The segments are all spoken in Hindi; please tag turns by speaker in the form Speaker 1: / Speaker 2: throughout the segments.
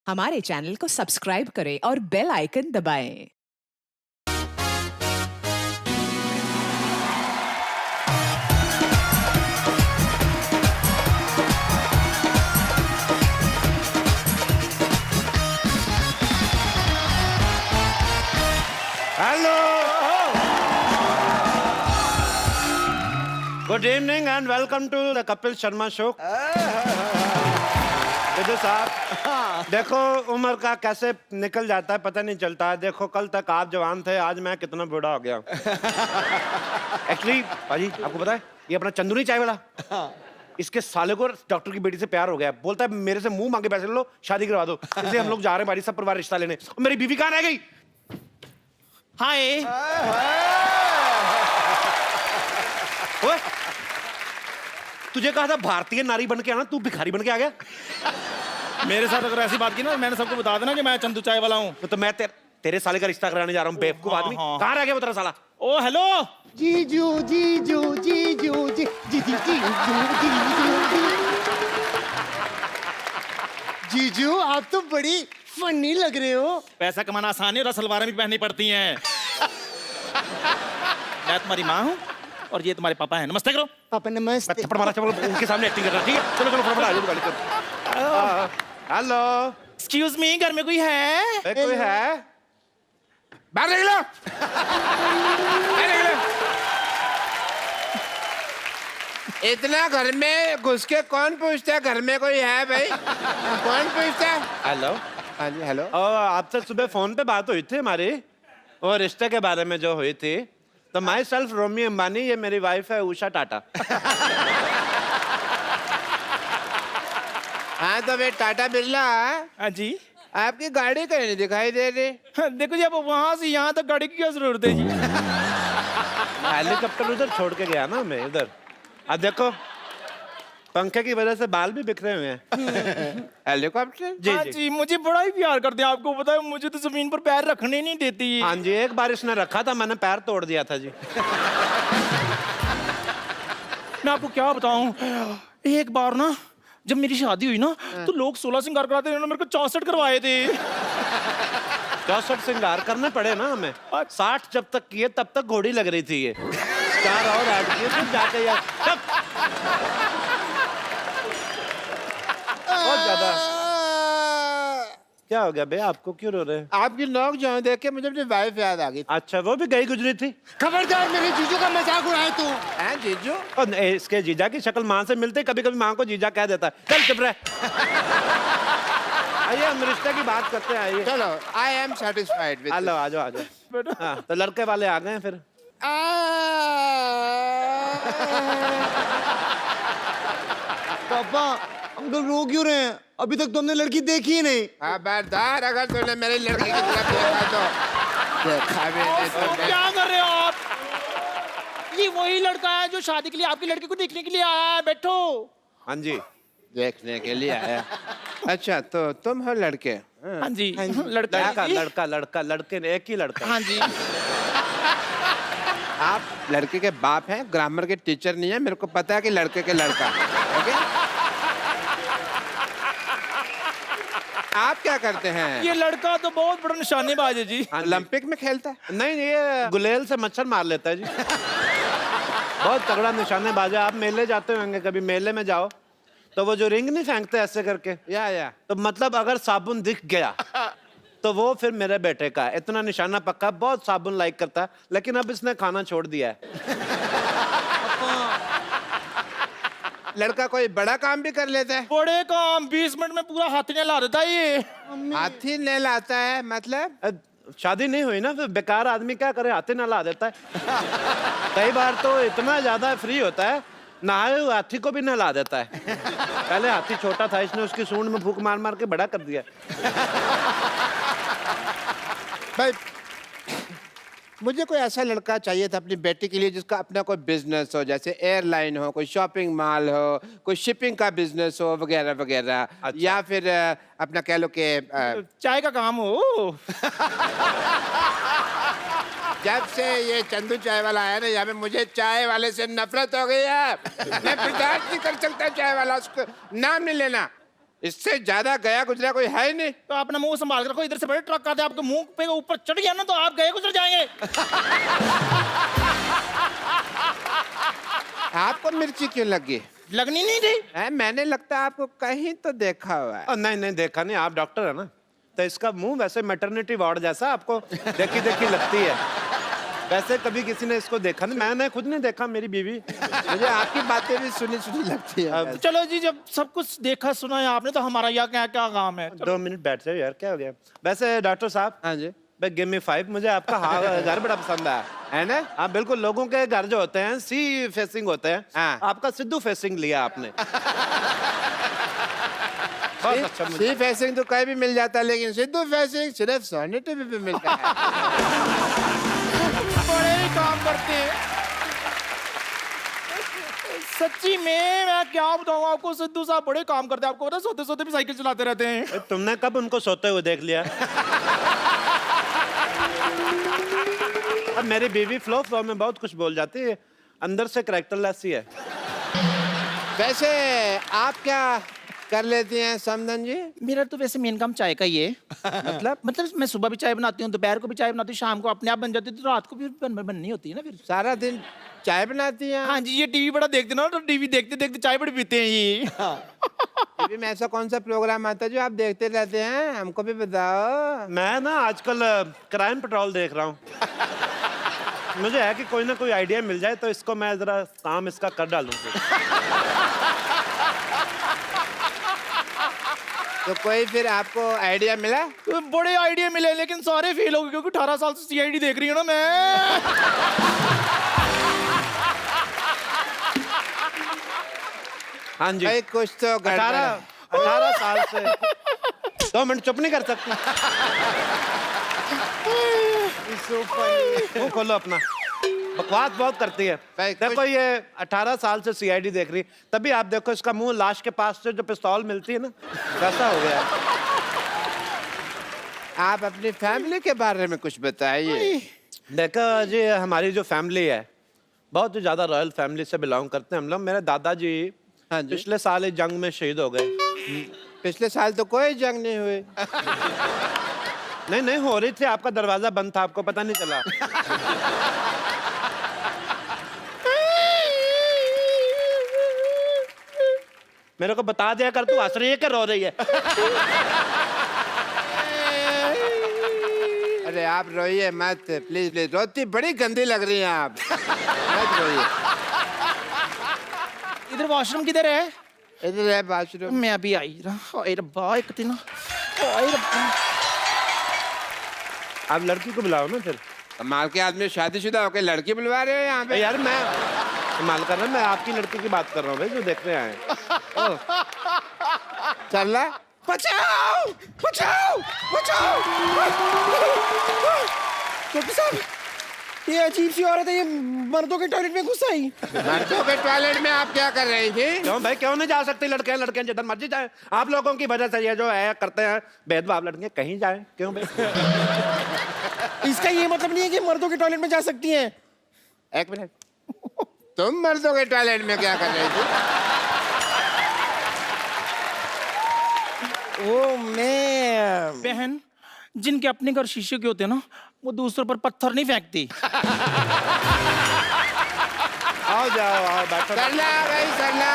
Speaker 1: हमारे चैनल को सब्सक्राइब करें और बेल आइकन दबाएं।
Speaker 2: Hello. Good evening and welcome to the Kapil Sharma Show. विजय साहब, देखो उम्र का कैसे निकल जाता है पता नहीं चलता है। देखो कल तक आप जवान थे, आज मैं कितना बूढ़ा हो गया। एक्चुअली पाजी आपको पता है ये अपना चंदू नहीं चाय वाला, इसके साले को डॉक्टर की बेटी से प्यार हो गया। बोलता है मेरे से मुंह मांगे पैसे ले लो, शादी करवा दो। इसलिए हम लोग जा रहे हैं बारी सब परिवार रिश्ता लेने। और मेरी बीवी कहाँ रह गई? हाय ओए, तुझे कहा था भारतीय नारी बन के आना, तू भिखारी बन के आ गया।
Speaker 3: मेरे साथ अगर ऐसी बात की ना, मैंने सबको बता देना कि मैं चंदू चाय वाला हूँ।
Speaker 2: तो मैं तेरे साले का रिश्ता कराने जा रहा हूँ। बेवकूफ आदमी, कहाँ रह गया वो तेरा साला?
Speaker 3: ओ हेलो
Speaker 4: जीजू जीजू जीजू जी जी जी जीजू जीजू आप तो बड़ी फनी लग रहे हो।
Speaker 3: पैसा कमाना आसान है और सलवारें भी पहननी पड़ती हैं। मैं तुम्हारी माँ हूँ और ये तुम्हारे पापा हैं। नमस्ते करो।
Speaker 4: पापा नमस्ते।
Speaker 2: थप्पड़ मारा चलो, उनके सामने एक्टिंग करना, ठीक है? चलो चलो फटाफट आ जाओ गाड़ी कर। हेलो,
Speaker 3: एक्सक्यूज मी, घर में कोई है?
Speaker 2: कोई है? बाहर निकलो, बाहर निकलो।
Speaker 5: इतना घर में घुस के कौन पूछता है घर में कोई है भाई? कौन पूछता है?
Speaker 2: हेलो,
Speaker 5: हाँ जी हेलो।
Speaker 2: आपसे सुबह फोन पे बात हुई थी हमारी, और रिश्ते के बारे में जो हुई थी। तो माई सेल्फ रोमी अंबानी, ये मेरी वाइफ है उषा टाटा।
Speaker 5: हाँ तो वे टाटा बिरला,
Speaker 3: हाँ जी।
Speaker 5: आपकी गाड़ी कहीं नहीं दिखाई दे रही।
Speaker 3: देखो जी, अब वहाँ से यहाँ तक गाड़ी की क्या जरूरत है जी?
Speaker 2: हेलीकॉप्टर उधर छोड़ के गया ना मैं उधर। अब देखो पंखे की वजह से बाल भी बिखरे हुए हैं।
Speaker 5: हेलीकॉप्टर?
Speaker 2: जी
Speaker 3: हाँ
Speaker 2: जी
Speaker 3: जी, मुझे बड़ा ही प्यार करते हैं। आपको पता है, मुझे तो जमीन पर पैर रखने नहीं देती।
Speaker 2: हाँ जी, एक बार इसने रखा था, मैंने पैर तोड़ दिया था जी।
Speaker 3: मैं आपको क्या बताऊं, एक बार ना जब मेरी शादी हुई ना, तो लोग 16 श्रृंगार कराते थे, मेरे को 64 करवाए थे।
Speaker 2: 64 श्रृंगार करने पड़े ना हमें। 60 जब तक किए तब तक घोड़ी लग रही थी ये। 4 और ऐड किए फिर जाके यार बहुत ज्यादा। क्या हो गया बे, आपको क्यों रो रहे हैं?
Speaker 5: आपकी नोक जो देख के मुझे अपनी वाइफ याद आ गई।
Speaker 2: अच्छा, वो भी गई गुजरी थी?
Speaker 4: खबरदार मेरे जीजू का मजाक उड़ाए तो।
Speaker 5: हैं जीजू?
Speaker 2: और इसके जीजा की शक्ल माँ से मिलते, कभी कभी माँ को जीजा कह देता है। चल चुप रह। आइए हम रिश्ते की बात करते हैं, आइए।
Speaker 5: चलो, I am satisfied with.
Speaker 2: Hello, आ जाओ आ जाओ। हाँ, तो लड़के वाले आ गए हैं फिर।
Speaker 4: पापा अंकल रो क्यों रहे हैं? अभी तक तो हमने लड़की देखी ही नहीं।
Speaker 5: खबरदार अगर तूने मेरी लड़की की तरफ देखा तो देखा भी नहीं तो मैं-
Speaker 3: क्या कर रहे हो आप? ये वही लड़का है जो शादी के लिए आपकी लड़की को देखने के लिए आया है। बैठो।
Speaker 2: हाँ जी,
Speaker 5: देखने के लिए आया। अच्छा तो तुम हो लड़के?
Speaker 3: हाँ जी, लड़का
Speaker 2: लड़का
Speaker 3: जी।
Speaker 2: लड़का लड़का लड़के ने, एक ही लड़का।
Speaker 3: हाँ जी।
Speaker 5: आप लड़के के बाप हैं, ग्रामर के टीचर नहीं है। मेरे को पता है कि लड़के के लड़का। ओके? आप क्या करते हैं?
Speaker 3: ये लड़का तो बहुत बड़ा निशानेबाज है जी।
Speaker 5: ओलंपिक में खेलता है?
Speaker 2: नहीं, ये गुलेल से मच्छर मार लेता है जी। बहुत तगड़ा निशानेबाज है। आप मेले जाते होंगे, कभी मेले में जाओ तो वो जो रिंग नहीं फेंकते ऐसे करके,
Speaker 5: या
Speaker 2: तो मतलब अगर साबुन दिख गया तो वो फिर मेरे बेटे का है। इतना निशाना पक्का, बहुत साबुन लाइक करता है, लेकिन अब इसने खाना छोड़ दिया है।
Speaker 5: लड़का कोई बड़ा काम भी कर लेता है?
Speaker 3: बड़े काम 20 मिनट में पूरा हाथी ने ला देता है ये।
Speaker 5: हाथी ने लाता है मतलब?
Speaker 2: शादी नहीं हुई ना, फिर बेकार आदमी क्या करे, हाथी ना ला देता है। कई बार तो इतना ज्यादा फ्री होता है, नहाए हुए हाथी को भी नहला देता है। पहले हाथी छोटा था, इसने उसकी सूंड में फूंक मार मार के बड़ा कर दिया।
Speaker 5: भाई मुझे कोई ऐसा लड़का चाहिए था अपनी बेटी के लिए जिसका अपना कोई बिजनेस हो, जैसे एयरलाइन हो, कोई शॉपिंग मॉल हो, कोई शिपिंग का बिजनेस हो वगैरह वगैरह।
Speaker 2: अच्छा।
Speaker 5: या फिर अपना कह लो कि
Speaker 3: चाय का काम हो।
Speaker 5: जब से ये चंदू चाय वाला आया ना, यहाँ पे मुझे चाय वाले से नफरत हो गई है। मैं बर्दाश्त नहीं कर सकता चाय वाला, उसको नाम नहीं लेना। इससे ज्यादा गया गुजरा कोई है ही नहीं।
Speaker 3: तो अपना मुंह संभाल कर रखो, इधर से बड़े ट्रक आते हैं आपके मुंह पे ऊपर चढ़ गया ना तो आप गए गुजर जाएंगे।
Speaker 5: आपको मिर्ची क्यों लगी?
Speaker 3: लगनी नहीं थी।
Speaker 5: मैंने लगता है आपको कहीं तो देखा हुआ है।
Speaker 2: नहीं नहीं देखा नहीं, आप डॉक्टर है ना, तो इसका मुंह वैसे मैटरनिटी वार्ड जैसा आपको देखी देखी लगती है। वैसे कभी किसी ने इसको देखा नहीं, मैंने खुद नहीं देखा, मेरी बीवी।
Speaker 5: मुझे आपकी बातें भी सुनी सुनी लगती है।
Speaker 2: अब
Speaker 3: चलो जी, जब सब कुछ देखा सुना है आपने तो हमारा यहाँ क्या क्या काम है।
Speaker 2: 2 मिनट बैठ जाओ यार, क्या हो गया? वैसे डॉक्टर साहब,
Speaker 5: हाँ जी।
Speaker 2: गिव मी 5, मुझे आपका घर बड़ा पसंद आया है ना। आप बिल्कुल, लोगों के घर जो होते हैं सी फेसिंग होते हैं,
Speaker 5: हाँ।
Speaker 2: आपका सिद्धू फेसिंग लिया आपने। बहुत अच्छा मुझे।
Speaker 5: सी फेसिंग तो कहीं भी मिल जाता है, लेकिन सिद्धू फेसिंग सिर्फ सोनी टीवी पे मिलता है।
Speaker 3: बड़े ही काम करते हैं सच्ची में। मैं क्या बताऊं आपको, सिद्धू साहब बड़े काम करते हैं। आपको पता है, सोते सोते भी साइकिल चलाते रहते हैं।
Speaker 2: तुमने कब उनको सोते हुए देख लिया? अब मेरी बीवी फ्लो में बहुत कुछ बोल जाती है, अंदर से कैरेक्टरलेस ही है।
Speaker 5: वैसे आप क्या कर लेती हैं समधन जी?
Speaker 3: मेरा तो वैसे मेन काम चाय का ही है। मतलब मैं सुबह भी चाय बनाती हूँ, दोपहर को भी चाय बनाती हूँ, शाम को अपने आप बन जाती है, तो रात को भी बननी होती है ना फिर।
Speaker 5: सारा दिन चाय बनाती हैं?
Speaker 3: हाँ जी, ये टीवी बड़ा देखते ना, तो टीवी देखते देखते चाय बड़ी पीते हैं ये।
Speaker 5: टीवी में ऐसा कौन सा प्रोग्राम आता है जो आप देखते रहते हैं? हमको भी बताओ।
Speaker 2: मैं ना आजकल क्राइम पेट्रोल देख रहा हूँ। मुझे है कि कोई ना कोई आइडिया मिल जाए तो इसको मैं जरा काम इसका कर डालूं।
Speaker 5: तो कोई फिर आपको आइडिया मिला?
Speaker 3: तो बड़े आइडिया मिले, लेकिन सारे फेल हो गए क्योंकि 18 साल से सीआईडी देख रही हूँ ना मैं।
Speaker 2: हाँ जी,
Speaker 5: भाई कुछ तो
Speaker 2: 18 साल से 2 मिनट चुप नहीं कर सकती? मुंह खोलो अपना, बकवास बहुत करती है।
Speaker 5: भाई,
Speaker 2: देखो ये 18 साल से सीआईडी देख रही, तभी आप देखो इसका मुंह लाश के पास से जो पिस्तौल मिलती है ना, वैसा हो गया है।
Speaker 5: आप अपनी फैमिली के बारे में कुछ बताइए।
Speaker 2: देखो जी, हमारी जो फैमिली है बहुत ही ज्यादा रॉयल फैमिली से बिलोंग करते हैं हम लोग। मेरे दादाजी
Speaker 5: हाँ जी।
Speaker 2: पिछले साल एक जंग में शहीद हो गए।
Speaker 5: पिछले साल तो कोई जंग नहीं हुई।
Speaker 2: नहीं हो रही थी, आपका दरवाजा बंद था, आपको पता नहीं चला। मेरे को बता दिया कर, तू हंस रही है कि रो रही है?
Speaker 5: अरे आप रोइए मत, प्लीज प्लीज। रोती बड़ी गंदी लग रही हैं आप, मत रोइए।
Speaker 3: इधर वॉशरूम किधर है?
Speaker 5: इधर है बाथरूम।
Speaker 3: मैं अभी आई रहा। ओए रब्बा, एक दिन ओए रब्बा।
Speaker 2: आप लड़की को बुलाओ ना फिर।
Speaker 5: कमाल के आदमी, शादीशुदा होकर लड़की बुलवा रहे हो यहाँ पे?
Speaker 2: यार मैं कमाल कर रहा हूँ, मैं आपकी लड़की की बात कर रहा हूँ भाई, जो देखने आए हैं।
Speaker 5: चल रहा?
Speaker 3: बचाओ बचाओ बचाओ। डॉक्टर साहब, ये अजीब सी औरत है, ये मर्दों के टॉयलेट में घुस आई।
Speaker 5: मर्दों के टॉयलेट में आप क्या कर रही थी?
Speaker 2: क्यों भाई, क्यों नहीं जा सकती? लड़के जिधर मर्जी जाए। आप लोगों की वजह से ये जो है करते हैं भेदभाव, लड़के कहीं जाए, क्यों भाई?
Speaker 3: इसका ये मतलब नहीं है कि मर्दों के टॉयलेट में जा सकती हैं।
Speaker 5: एक मिनट, तुम मर्दों के टॉयलेट में क्या कर रही थी?
Speaker 3: ओ मैं बहन, जिनके अपने घर शीशे के होते हैं ना, वो दूसरों पर पत्थर नहीं फेंकती।
Speaker 2: आओ जाओ, आओ बैठो।
Speaker 5: सरला भाई, सरला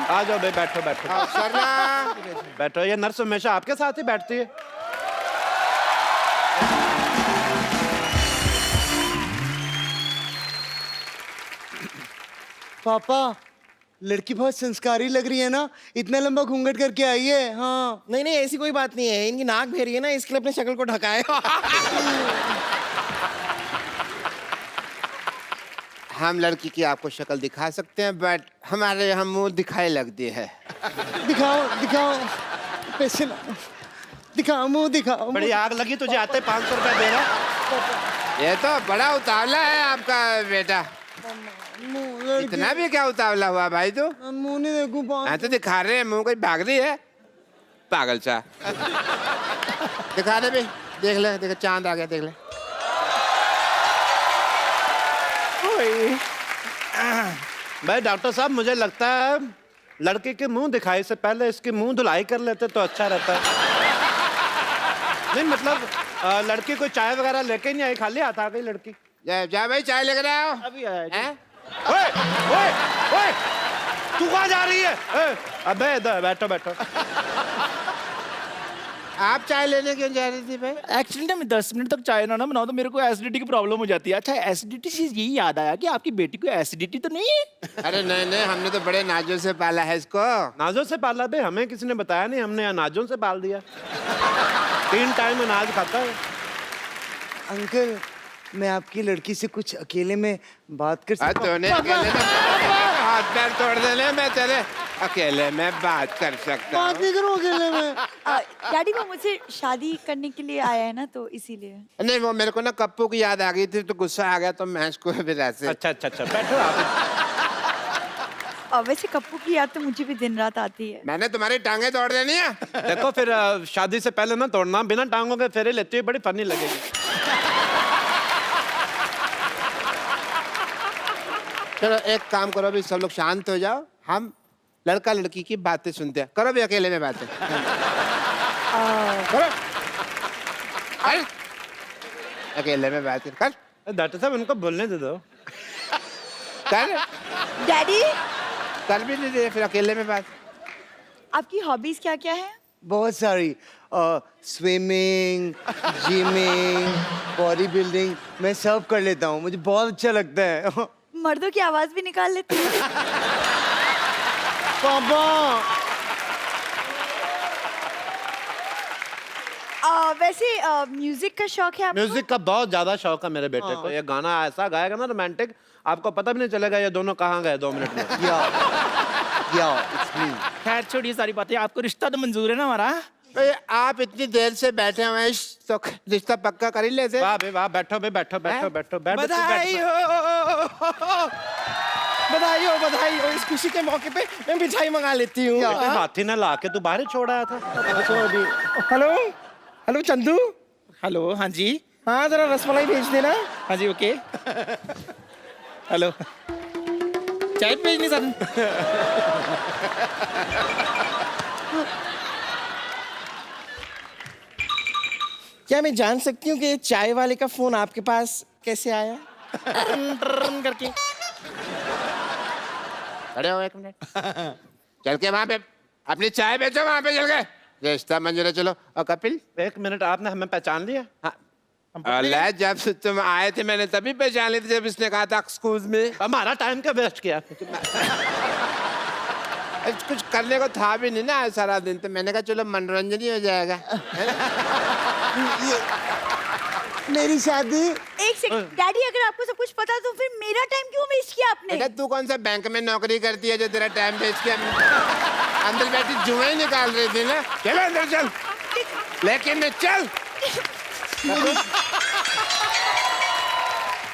Speaker 2: आ जाओ भाई, बैठो बैठो
Speaker 5: सरला।
Speaker 2: बैठो। ये नर्स हमेशा आपके साथ ही बैठती है।
Speaker 4: पापा, लड़की बहुत संस्कारी लग रही है ना, इतना लंबा घूंघट करके आई है। हाँ
Speaker 3: नहीं नहीं, ऐसी कोई बात नहीं है, इनकी नाक फेरी है ना, इसके लिए अपनी शक्ल को ढकाए।
Speaker 5: हम लड़की की आपको शक्ल दिखा सकते हैं, बट हमारे यहाँ मुंह दिखाई लगती है।
Speaker 4: दिखाओ दिखाओ, पैसे ना दिखाओ, मुंह दिखाओ।
Speaker 2: बड़ी आग लगी तुझे आते 500 रुपए दे रहा।
Speaker 5: ये तो बड़ा उतावला है आपका बेटा। इतना भी क्या उतावला हुआ भाई तू?
Speaker 4: मुंह नहीं देखूं।
Speaker 5: हाँ तो दिखा रहे हैं, मुंह कोई भाग रही है पागल सा। दिखा रहे भी, देख ले, देख चांद आ गया, देख ले।
Speaker 2: भाई डॉक्टर साहब, मुझे लगता है लड़के के मुंह दिखाई से पहले इसकी मुंह धुलाई कर लेते तो अच्छा रहता है। नहीं मतलब लड़की कोई चाय वगैरह लेके नहीं आई, खाली हाथ आ गई लड़की।
Speaker 5: जा भाई चाय लेकर आओ।
Speaker 3: अभी आया जी।
Speaker 5: हैं?
Speaker 2: ओए ओए ओए तू कहाँ जा रही है? अबे इधर बैठो बैठो।
Speaker 5: आप चाय लेने क्यों जा रही थी भाई?
Speaker 3: एक्चुअली ना मैं 10 मिनट तक चाय ना बनाऊं तो मेरे को एसिडिटी की प्रॉब्लम हो जाती है। अच्छा एसिडिटी से यही याद आया कि आपकी बेटी को एसिडिटी तो नहीं है?
Speaker 5: अरे नहीं नहीं, हमने तो बड़े नाजों से पाला है इसको।
Speaker 2: नाजों से पाला बे? हमें किसी ने बताया नहीं, हमने अनाजों से पाल दिया। 3 टाइम अनाज खाता है।
Speaker 4: अंकल मैं आपकी लड़की से कुछ अकेले में बात कर सकता हूँ?
Speaker 5: तूने अकेले में हाथ पैर तोड़ देने, मैं तेरे अकेले में बात कर सकता
Speaker 4: बात
Speaker 5: हूँ।
Speaker 4: नहीं करो अकेले में।
Speaker 6: डैडी वो मुझसे शादी करने के लिए आया है ना, तो इसीलिए।
Speaker 5: नहीं वो मेरे को ना कप्पू की याद आ गई थी तो गुस्सा आ गया, तो मैं इसको फिर ऐसे।
Speaker 2: अच्छा अच्छा अच्छा बैठो आप।
Speaker 6: और वैसे कप्पू की याद तो मुझे भी दिन रात आती है।
Speaker 5: मैंने तुम्हारी टांगे तोड़ देनी है।
Speaker 2: देखो फिर शादी से पहले ना तोड़ना, बिना टांगों के फेरे लेती हुई बड़ी फनी लगेगी।
Speaker 5: चलो एक काम करो, अभी सब लोग शांत हो जाओ, हम लड़का लड़की की बातें सुनते हैं। करो भी अकेले में बातें। करो कर। अकेले में बातें कर।
Speaker 2: डॉक्टर साहब इनको बोलने दे दो।
Speaker 5: कर
Speaker 6: डैडी
Speaker 5: कर भी नहीं दे, फिर अकेले में बात।
Speaker 6: आपकी हॉबीज क्या क्या है?
Speaker 4: बहुत सारी, स्विमिंग, जिमिंग, बॉडी बिल्डिंग, मैं सब कर लेता हूँ, मुझे बहुत अच्छा लगता है।
Speaker 6: मर्दों की आवाज भी निकाल लेती है।
Speaker 4: पापा
Speaker 6: वैसे म्यूजिक का शौक है आपको?
Speaker 2: म्यूजिक का बहुत ज्यादा शौक है मेरे बेटे को। ये गाना ऐसा गाएगा ना रोमांटिक, आपको पता भी नहीं चलेगा ये दोनों कहाँ गए 2 मिनट में।
Speaker 4: या इट्स मी।
Speaker 3: खैर छोड़िए सारी बातें, आपको रिश्ता तो मंजूर है ना हमारा?
Speaker 5: भाई आप इतनी देर से बैठे हुए हैं, तो रिश्ता पक्का कर ही लेते।
Speaker 2: वाह बे वाह, बैठो बे बैठो बैठो बैठो बैठो।
Speaker 3: बधाई हो बधाई हो। इस खुशी के मौके पे मैं मिठाई मंगा लेती हूँ।
Speaker 2: बेटे हाथी ने ला के तू बाहर ही छोड़ आया था।
Speaker 3: Hello hello Chandu. हेलो हाँ जी, हाँ जरा रसमलाई भेज देना। हाँ जी ओके। हेलो चाय भेजनी सर। क्या मैं जान सकती हूँ कि चाय वाले का फोन आपके पास कैसे आया? करके
Speaker 5: खड़े हो एक मिनट। चल के वहां पे अपनी चाय बेचो, वहां पे चल के रिश्ता मंजूर है। चलो। और कपिल
Speaker 2: 1 मिनट, आपने हमें पहचान लिया?
Speaker 5: अल्लाह, जब तुम आए थे मैंने तभी पहचान ली थी, जब इसने कहा था एक्सक्यूज में।
Speaker 2: हमारा टाइम क्या वेस्ट किया?
Speaker 5: कुछ करने को था भी नहीं ना सारा दिन, तो मैंने कहा चलो मनोरंजन ही हो जाएगा।
Speaker 4: मेरी शादी।
Speaker 6: एक सेकंड डैडी, अगर आपको सब कुछ पता तो फिर मेरा टाइम क्यों वेस्ट किया आपने?
Speaker 5: बेटा तू कौन सा बैंक में नौकरी करती है जो तेरा टाइम वेस्ट किया? अंदर बैठी जुए निकाल रही थी ना। चलो अंदर चल, लेकिन चल।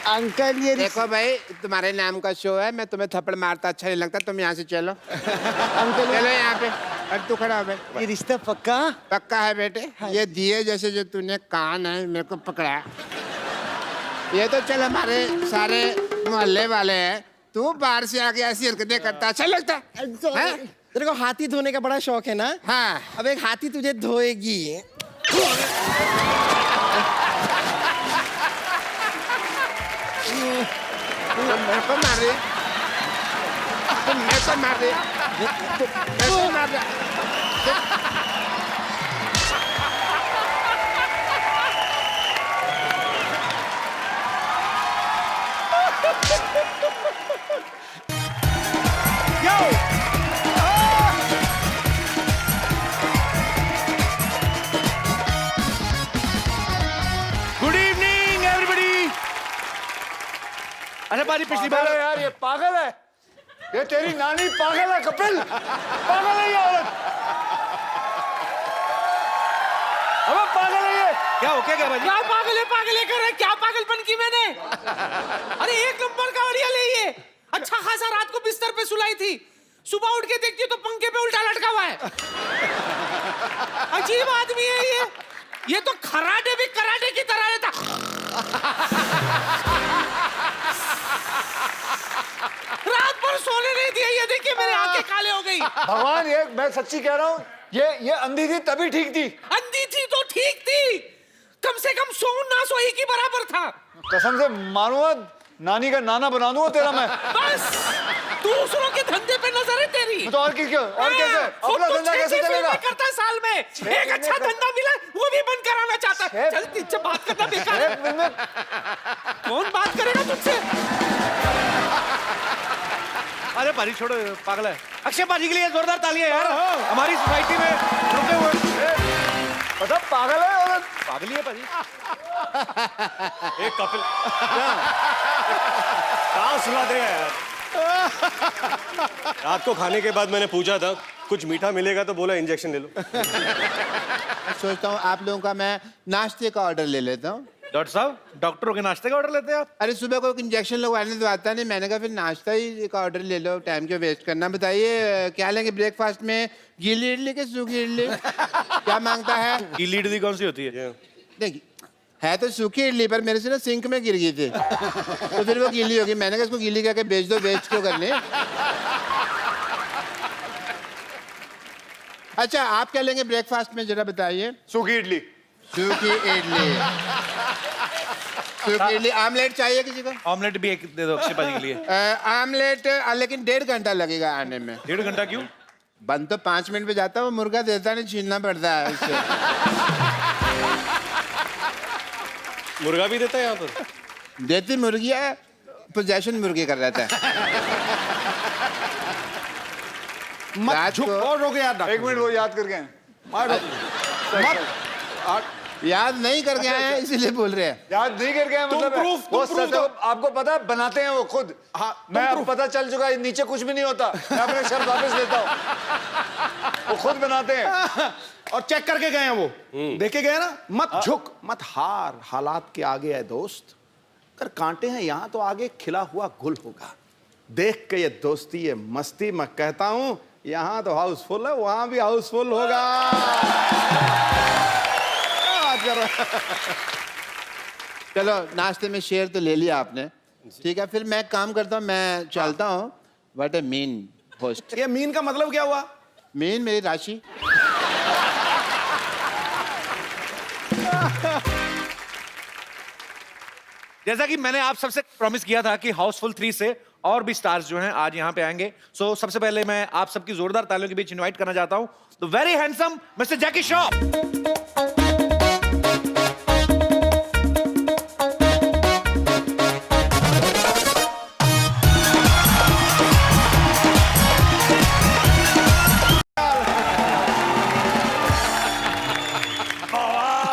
Speaker 4: अंकल ये
Speaker 5: देखो भाई, तुम्हारे नाम का शो है, मैं तुम्हें थप्पड़ मारता अच्छा नहीं लगता, तुम यहाँ से चलो।
Speaker 4: अंकल
Speaker 5: चलो यहाँ पे, और तू खड़ा हो भाई।
Speaker 4: ये रिश्ता पक्का?
Speaker 5: पक्का है बेटे। ये दिए जैसे जो तूने कान है मेरे को पकड़ा, ये तो चल हमारे सारे मोहल्ले वाले हैं, तू बाहर से आके ऐसी हरकतें करता अच्छा लगता है?
Speaker 3: तेरे को हाथी धोने का बड़ा शौक है ना?
Speaker 5: हाँ।
Speaker 3: अब एक हाथी तुझे धोएगी।
Speaker 5: मेरे को मार रही, मेरे को मार रही, मेरे को मार रही।
Speaker 2: Good evening everybody. अरे बारी पिछली बार
Speaker 4: यार ये पागल है, ये तेरी नानी पागल है कपिल, पागल है ये औरत। अबे पागल है ये।
Speaker 2: क्या हो क्या भाई?
Speaker 7: क्या पागल है कर रहे? क्या पागलपन की मैंने? अरे 1 नंबर का बढ़िया ले ये। अच्छा खासा रात को बिस्तर पे सुलाई थी, सुबह उठ के देखती तो पंखे पे उल्टा लटका हुआ है। अजीब आदमी है ये तो खराटे भी कराटे की तरह रहता। रात भर सोने नहीं दिया, ये देखिए मेरे हाथ के काले हो गई।
Speaker 8: भगवान, ये मैं सच्ची कह रहा हूँ, ये अंधी थी तभी ठीक थी।
Speaker 7: अंधी थी तो ठीक थी, कम से कम सो ना सोई की बराबर था।
Speaker 8: कसम से मारूंगा, नानी का नाना बना दूंगा तेरा मैं।
Speaker 7: बस दूसरों के धंधे पे नजर है तेरी।
Speaker 8: तो और कैसे अपना धंधा कैसे चलेगा?
Speaker 7: करता है साल में एक अच्छा धंधा मिला वो भी बंद कराना चाहता है। चल तुझसे बात करना बेकार है। कौन बात करेगा तुझसे?
Speaker 2: अरे पाजी छोड़ो, पागल है। अक्षय पाजी के लिए जोरदार तालियां यार, हमारी सोसाइटी में रुके हुए।
Speaker 8: मतलब पागल है और
Speaker 2: पागल ही है पाजी। एक कपिल
Speaker 9: कहाँ सुला दे यार। रात को खाने के बाद मैंने पूछा था कुछ मीठा मिलेगा तो बोला इंजेक्शन ले लो।
Speaker 5: मैं सोचता हूँ आप लोगों का मैं नाश्ते का ऑर्डर ले लेता हूँ।
Speaker 2: डॉक्टर साहब, डॉक्टरों के नाश्ते का ऑर्डर लेते हैं आप?
Speaker 5: अरे सुबह को इंजेक्शन लगवाने तो आता नहीं, मैंने कहा फिर नाश्ता ही का ऑर्डर ले लो, टाइम क्यों वेस्ट करना। बताइए क्या लेंगे ब्रेकफास्ट में, गीली इडली के सूखी इडली? क्या मांगता है?
Speaker 2: गीली इडली कौन सी होती है?
Speaker 5: देखिए है तो सूखी इडली, पर मेरे से ना सिंक में गिर गई थी तो फिर वो गीली होगी। मैंने कहा इसको गीली करके बेच दो, वेस्ट क्यों करने। अच्छा आप क्या लेंगे ब्रेकफास्ट में जरा बताइए।
Speaker 8: सूखी इडली।
Speaker 5: सूखी इडली, सूखी इडली। आमलेट चाहिए किसी को?
Speaker 2: ऑमलेट भी एक दे दो अक्षय पाजी के लिए।
Speaker 5: आमलेट लेकिन 1.5 घंटा लगेगा आने में।
Speaker 2: 1.5 घंटा क्यों?
Speaker 5: बन तो 5 मिनट में जाता है, वो मुर्गा देता नहीं, छीनना पड़ता है उससे।
Speaker 9: मुर्गा भी देता है यहाँ पर?
Speaker 5: देती मुर्गी है, पोजेशन मुर्गी कर रहता है।
Speaker 8: मत झुक और रोके यार। एक मिनट, वो याद करके आए।
Speaker 5: याद नहीं करके आए हैं इसीलिए बोल रहे हैं।
Speaker 8: याद नहीं करके आए मतलब वो सच आपको पता है, बनाते हैं वो खुद। हाँ, मैं अब पता चल चुका है नीचे कुछ भी नहीं होता। मैं अपने शर्त वापस लेता हूँ। वो खुद बनाते हैं
Speaker 3: और चेक करके गए हैं वो, देखे गए ना। मत झुक, मत हार, हालात के आगे है दोस्त। अगर कांटे हैं यहाँ तो आगे खिला हुआ गुल होगा। देख के ये दोस्ती, ये मस्ती, मैं कहता हूँ यहाँ तो हाउसफुल है, वहां भी हाउसफुल होगा।
Speaker 5: चलो नाश्ते में शेयर तो ले लिया आपने, ठीक है। फिर मैं काम करता हूँ, मैं चलता हूँ। What A mean host.
Speaker 3: ये मीन का मतलब क्या हुआ?
Speaker 5: मीन मेरी राशि।
Speaker 2: जैसा कि मैंने आप सबसे प्रॉमिस किया था कि हाउसफुल 3 से और भी स्टार्स जो हैं आज यहाँ पे आएंगे। सो सबसे पहले मैं आप सबकी जोरदार तालियों के बीच इनवाइट करना चाहता हूँ द वेरी हैंडसम मिस्टर जैकी श्रॉफ।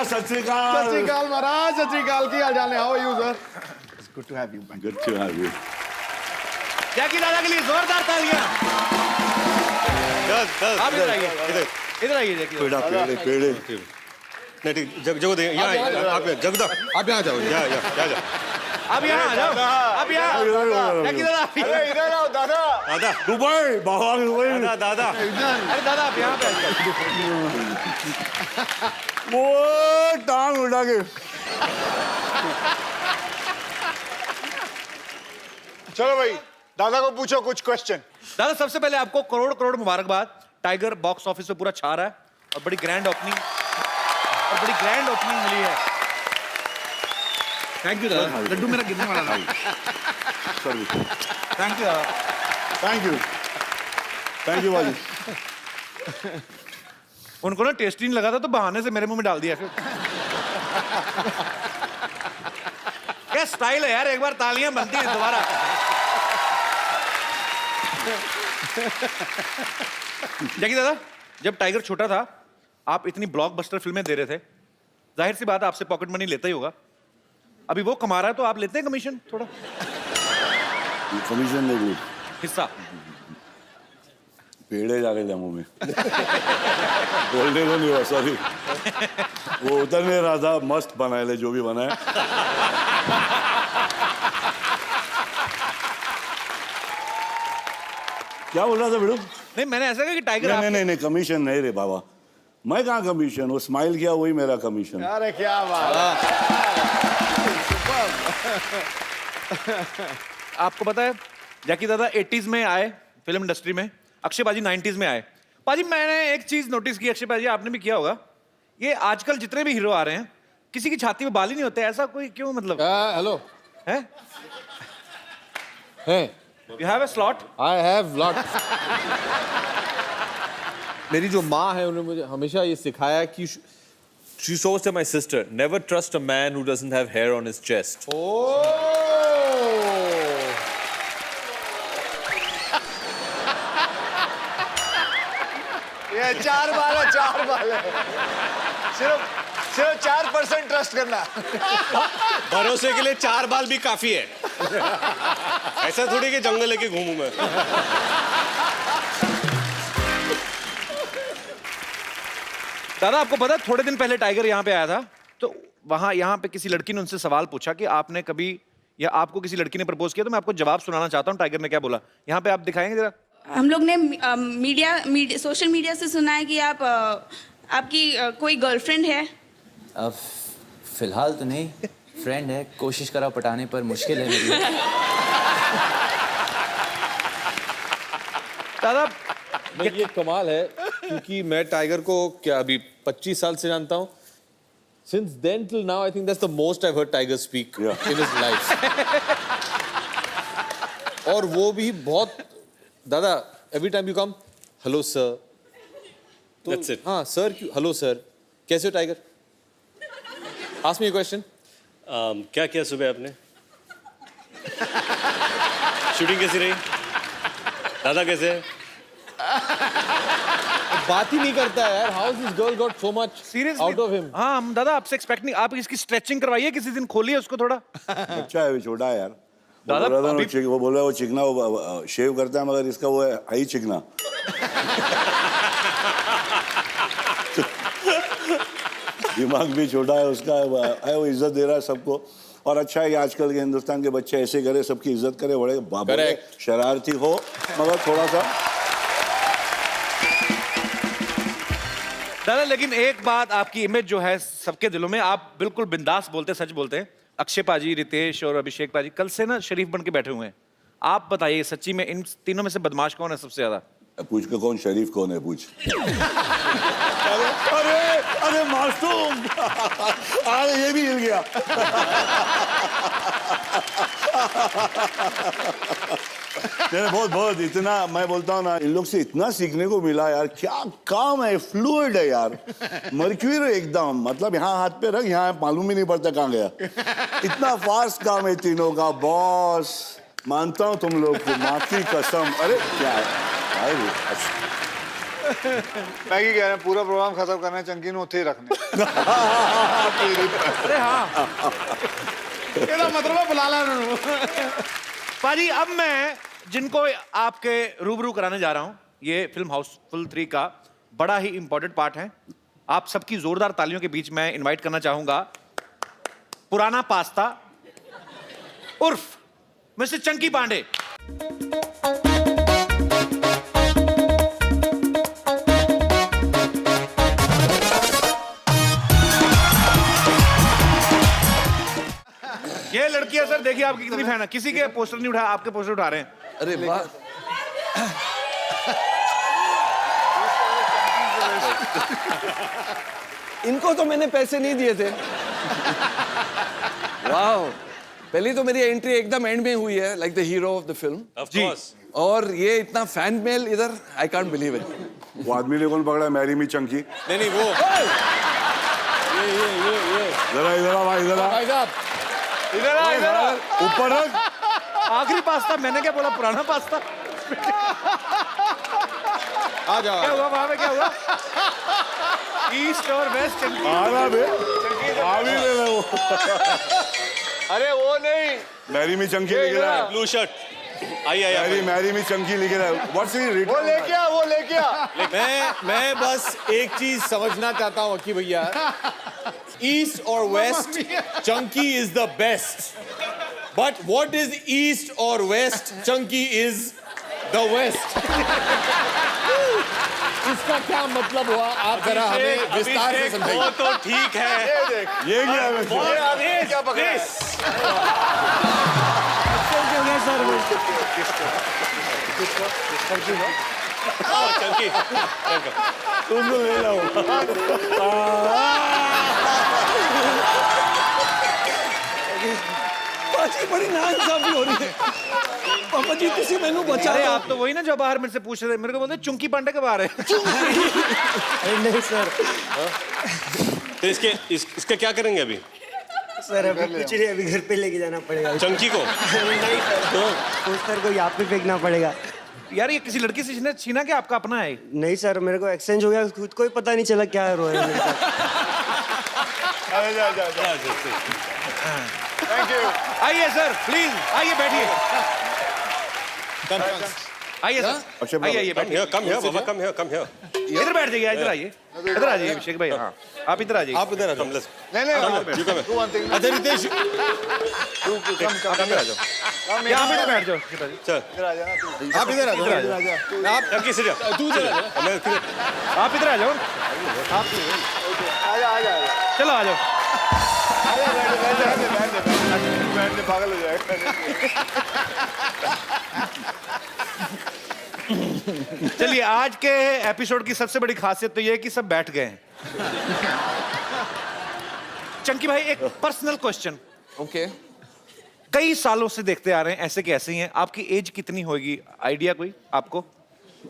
Speaker 3: सत श्री अकाल महाराज, सत श्री अकाल। की हाल चाल है? How are you sir? It's good to have you. Good to have you.
Speaker 2: Jackie Dada के लिए जोरदार तालियां। आप इधर आइए, इधर आइए जैकी दादा।
Speaker 9: पेड़े पेड़े नहीं ठीक, जगो दे यहाँ आप जगदा,
Speaker 3: आप यहाँ जाओ।
Speaker 9: जा
Speaker 2: अब यहाँ आ जाओ, अब यहाँ जैकी दादा।
Speaker 8: अरे इधर आओ दादा।
Speaker 9: दादा दुबई, बाबा दुबई, दादा
Speaker 2: अरे दादा आप यहाँ पे
Speaker 8: वो टांग उठा के। चलो भाई, दादा को पूछो कुछ क्वेश्चन।
Speaker 2: दादा सबसे पहले आपको करोड़ करोड़ मुबारकबाद। टाइगर बॉक्स ऑफिस पे पूरा छा रहा है और बड़ी ग्रैंड ओपनिंग मिली है। थैंक यू दादा। लड्डू मेरा गिरने वाला था।
Speaker 8: सॉरी।
Speaker 2: थैंक यू दादा।
Speaker 8: थैंक यू भाजी।
Speaker 2: उनको ना टेस्टी नहीं लगा था तो बहाने से मेरे मुंह में डाल दिया। क्या स्टाइल है यार, एक बार तालियां बनती हैं दोबारा। जैकी दादा, जब टाइगर छोटा था आप इतनी ब्लॉकबस्टर फिल्में दे रहे थे, जाहिर सी बात है आपसे पॉकेट मनी लेता ही होगा। अभी वो कमा रहा है तो आप लेते हैं कमीशन थोड़ा?
Speaker 10: कमीशन नहीं,
Speaker 2: हिस्सा
Speaker 10: पेड़े जाके दे मुंह में। बोलने को नहीं हुआ, सॉरी। वो उतर नहीं रहा था। मस्त बनाए ले जो भी बनाए। क्या बोल रहा था बेटू?
Speaker 2: नहीं मैंने ऐसा कहा कि टाइगर
Speaker 10: नहीं कमीशन नहीं रे बाबा। मैं कहाँ कमीशन? वो स्माइल किया वही मेरा कमीशन।
Speaker 8: अरे क्या बात।
Speaker 2: आपको पता है जैकी दादा 80s में आए फिल्म इंडस्ट्री में अक्षय पाजी 90s में आए। पाजी मैंने एक चीज नोटिस की, अक्षय पाजी आपने भी किया होगा, ये आजकल जितने भी हीरो आ रहे हैं किसी की छाती में बाल ही नहीं होते, ऐसा कोई क्यों? मतलब
Speaker 5: हेलो
Speaker 2: है
Speaker 5: है
Speaker 2: you have a slot?
Speaker 5: I have lot. मेरी जो माँ है उन्होंने मुझे हमेशा ये सिखाया कि
Speaker 11: She always to my sister, never trust a man who doesn't have hair on his chest.
Speaker 8: ये 4 बाल है, 4 बाल है। सिर्फ 4% ट्रस्ट करना।
Speaker 9: भरोसे के लिए 4 बाल भी काफी है। ऐसा थोड़ी कि जंगल लेके घूमूं मैं।
Speaker 2: दादा आपको पता है थोड़े दिन पहले टाइगर यहाँ पे आया था, तो वहां यहाँ पे किसी लड़की ने उनसे सवाल पूछा कि आपने कभी या आपको किसी लड़की ने प्रपोज किया, तो मैं आपको जवाब सुनाना चाहता हूँ टाइगर ने क्या बोला। यहाँ पे आप दिखाएंगे जरा।
Speaker 12: हम लोग ने सोशल मीडिया से सुना है कि आपकी कोई गर्लफ्रेंड है।
Speaker 13: अब फिलहाल तो नहीं, फ्रेंड है, कोशिश करा पटाने पर मुश्किल है मेरी।
Speaker 2: दादा
Speaker 11: नहीं, ये कमाल है क्योंकि मैं टाइगर को क्या अभी 25 साल से जानता हूँ। Since then till now, I think that's the most I've heard Tiger speak in his life. और वो भी बहुत, दादा, every time you come, hello sir.
Speaker 9: That's it.
Speaker 11: हाँ sir, hello sir. कैसे हो tiger? Ask me a question.
Speaker 9: क्या किया सुबह आपने? शूटिंग कैसी रही? दादा कैसे है?
Speaker 11: बात ही नहीं करता है यार। How has this girl got so much out of him?
Speaker 2: हाँ हम दादा आपसे एक्सपेक्ट नहीं, आप इसकी स्ट्रेचिंग करवाइए किसी दिन, खोलिए उसको थोड़ा।
Speaker 10: अच्छा है, छोटा है यार।
Speaker 2: दादा,
Speaker 10: वो बोल रहा है वो चिकना, वो शेव करता है, मगर इसका वो है हाई चिकना। दिमाग भी छोटा है उसका, है वो इज्जत दे रहा है सबको। और अच्छा है कि आजकल के हिंदुस्तान के बच्चे ऐसे करे, सबकी इज्जत करे, बड़े शरारती हो मगर थोड़ा सा।
Speaker 2: दादा लेकिन एक बात, आपकी इमेज जो है सबके दिलों में, आप बिल्कुल बिंदास बोलते, सच बोलते हैं। अक्षय पाजी, रितेश और अभिषेक पाजी कल से ना शरीफ बन के बैठे हुए हैं। आप बताइए सच्ची में इन तीनों में से बदमाश कौन है सबसे ज्यादा?
Speaker 10: पूछ के कौन शरीफ कौन है पूछ। अरे अरे मासूम, अरे ये भी हिल गया। बहुत बहुत इतना मैं बोलता हूँ ना, इन लोग से इतना सीखने को मिला यार। क्या काम है, फ्लूइड है यार, मर्क्यूरी एकदम। मतलब यहाँ हाथ पे रख, यहाँ मालूम ही नहीं पड़ता कहाँ गया। इतना फास्ट काम है तीनों का। बॉस मानता हूँ तुम लोग को, माँ की कसम। अरे क्या है
Speaker 8: मैं क्या कह रहा हूँ, पूरा प्रोग्राम खत्म करना है, चंकी ने उत्थे ही रखने।
Speaker 2: अरे हाँ
Speaker 5: मतलब बुला ला उन्होंने।
Speaker 2: पाजी अब मैं जिनको आपके रूबरू कराने जा रहा हूं, ये फिल्म हाउसफुल 3 का बड़ा ही इंपॉर्टेंट पार्ट है। आप सबकी जोरदार तालियों के बीच मैं इनवाइट करना चाहूंगा पुराना पास्ता उर्फ मिस्टर चंकी पांडे। ये लड़कियां सर देखिए आपकी कितनी फैन है, किसी के पोस्टर नहीं उठाया, आपके पोस्टर उठा रहे हैं।
Speaker 11: अरे वाह,
Speaker 14: इनको तो मैंने पैसे नहीं दिए थे। वाह, पहली तो मेरी एंट्री एकदम एंड में हुई है, like the hero of the film.
Speaker 9: Of course.
Speaker 14: और ये इतना फैन मेल इधर, आई कांट बिलीव इट।
Speaker 10: वो आदमी ने कौन पकड़ा है? Mary me Chunky.
Speaker 9: नहीं वो
Speaker 14: ये
Speaker 10: जरा इधर आ भाई, इधर आ।
Speaker 14: भाई साहब,
Speaker 2: इधर आ, इधर आ।
Speaker 10: ऊपर रख।
Speaker 2: आखिरी पास्ता, मैंने क्या बोला, पुराना पास्ता।
Speaker 5: आ जाओ।
Speaker 2: क्या हुआ वहां पे, क्या हुआ? ईस्ट और वेस्ट चंकी।
Speaker 10: आना बे, आ भी ले लो।
Speaker 8: अरे वो नहीं,
Speaker 10: मैरी मी चंकी लिख रहा है।
Speaker 9: Blue shirt. आइए
Speaker 10: मैरी मी चंकी लिख रहा है। What's he written?
Speaker 8: वो लेके आ, वो लेके आ।
Speaker 11: मैं बस एक चीज समझना चाहता हूँ अक्की भैया, ईस्ट और west, Chunky is the best, but what is east और west? Chunky is the west. इसका क्या मतलब हुआ? आप जरा हमें विस्तार से समझाइए।
Speaker 9: वो तो ठीक है।
Speaker 8: ये देख,
Speaker 10: ये क्या है वैसे?
Speaker 8: ये आदमी क्या पकड़ा है?
Speaker 9: चंकी
Speaker 10: तुम तो ले जाओ
Speaker 14: पाजी बड़ी नाइंसाफी हो रही है पापा जी किसी मैनू बचा
Speaker 5: अरे आप तो वही ना जो बाहर मेरे से पूछ रहे थे, मेरे को बोलते चुंकी पांडे के बाहर है।
Speaker 4: नहीं सर,
Speaker 9: तो इसके क्या करेंगे अभी?
Speaker 4: सर अभी कुछ नहीं, अभी घर पे लेके जाना पड़ेगा
Speaker 9: चंकी को?
Speaker 4: नहीं सर, पोस्टर को यहाँ पे फेंकना पड़ेगा।
Speaker 5: यार ये किसी लड़की से छीना क्या, आपका अपना है?
Speaker 4: नहीं सर, मेरे को एक्सचेंज हो गया, खुद को ही पता नहीं चला क्या हो रहा है मेरे साथ।
Speaker 3: Thank you.
Speaker 5: आइए सर प्लीज, आइए बैठिए। आइए सर, आइए आइए बैठिए।
Speaker 9: कम है बाबा, कम है, कम है।
Speaker 5: इधर बैठ जाइए, इधर आइए, इधर आ जाइए अभिषेक भाई। हाँ आप इधर आ जाइए।
Speaker 11: आप इधर आ जाओ।
Speaker 3: नहीं
Speaker 11: तू अच्छा रितेश
Speaker 5: आप इधर आ जाओ, यहाँ पे बैठ जाओ।
Speaker 9: चल
Speaker 11: आप इधर आ जाओ। आप
Speaker 9: चंकी से जा,
Speaker 11: तू इधर आ जा।
Speaker 5: आप इधर आ जाओ, चलो आ जाओ।
Speaker 3: पागल हो जाएगा।
Speaker 5: चलिए आज के एपिसोड की सबसे बड़ी खासियत तो ये है कि सब बैठ गए हैं। चंकी भाई एक पर्सनल क्वेश्चन।
Speaker 14: ओके
Speaker 5: कई सालों से देखते आ रहे हैं, ऐसे के ऐसे ही हैं। आपकी एज कितनी होगी, आइडिया कोई आपको?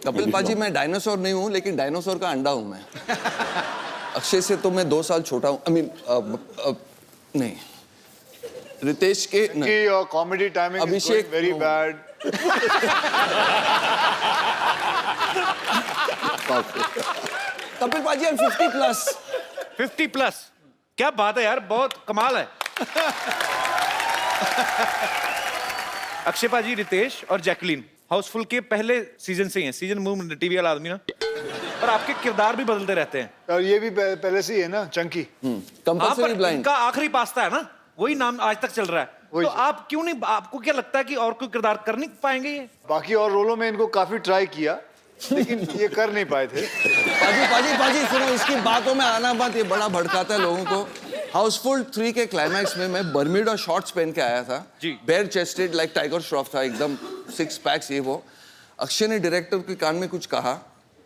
Speaker 14: कपिल पाजी मैं डायनासोर नहीं हूँ, लेकिन डायनासोर का अंडा हूँ मैं। अक्षय से तो मैं 2 साल छोटा हूँ। आई मीन नहीं, रितेश के नहीं।
Speaker 3: Your comedy timing
Speaker 14: Abhishek
Speaker 3: very bad.
Speaker 14: Kapil पाजी आई एम 50 प्लस।
Speaker 5: 50 प्लस, क्या बात है यार, बहुत कमाल है। अक्षय पाजी, रितेश और जैकलीन हाउसफुल के पहले सीजन से ही हैं। सीजन मूव टीवी वाला आदमी ना, और आपके किरदार भी बदलते रहते हैं।
Speaker 3: और ये भी पहले से ही है ना चंकी।
Speaker 14: Compulsory blind.
Speaker 5: इनका आखिरी पास्ता है ना, वही नाम आज तक चल रहा है। तो आप क्यों नहीं, आपको क्या लगता है कि और कोई किरदार कर नहीं पाएंगे ये?
Speaker 3: बाकी और रोलों में इनको काफी ट्राई किया, लेकिन ये कर नहीं पाए थे।
Speaker 14: पाजी सुनो, इसकी बातों में आना मत, ये बड़ा भड़काता है लोगों को। हाउसफुल 3 के क्लाइमैक्स में मैं बर्म्यूडा शॉर्ट्स पहन के आया था
Speaker 5: जी,
Speaker 14: bare chested like Tiger Shroff था, एकदम 6 पैक्स ये वो। अक्षय ने डायरेक्टर के कान में कुछ कहा,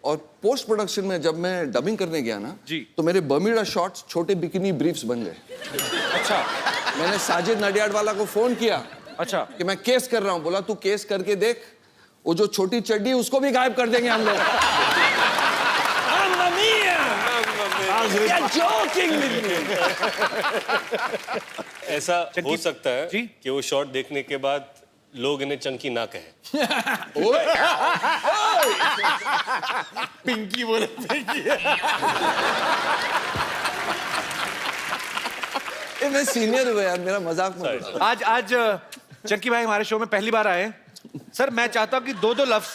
Speaker 14: और पोस्ट प्रोडक्शन में जब मैं डबिंग करने गया ना
Speaker 5: जी,
Speaker 14: तो मेरे बर्म्यूडा शॉर्ट्स छोटे बिकिनी ब्रीफ्स बन गए।
Speaker 5: अच्छा।
Speaker 14: मैंने साजिद नडियाड वाला को फोन किया, अच्छा, कि मैं केस कर रहा हूँ। बोला तू केस करके देख, वो जो छोटी चड्डी उसको भी गायब कर देंगे हम लोग।
Speaker 9: ऐसा हो सकता है कि वो शॉट देखने के बाद लोग इन्हें चंकी ना कहें।
Speaker 11: पिंकी बोले पिंकी।
Speaker 14: मैं सीनियर हुआ यार, मेरा मजाक मत।
Speaker 5: आज चंकी भाई हमारे शो में पहली बार आए। सर मैं चाहता हूँ कि 2 लफ्ज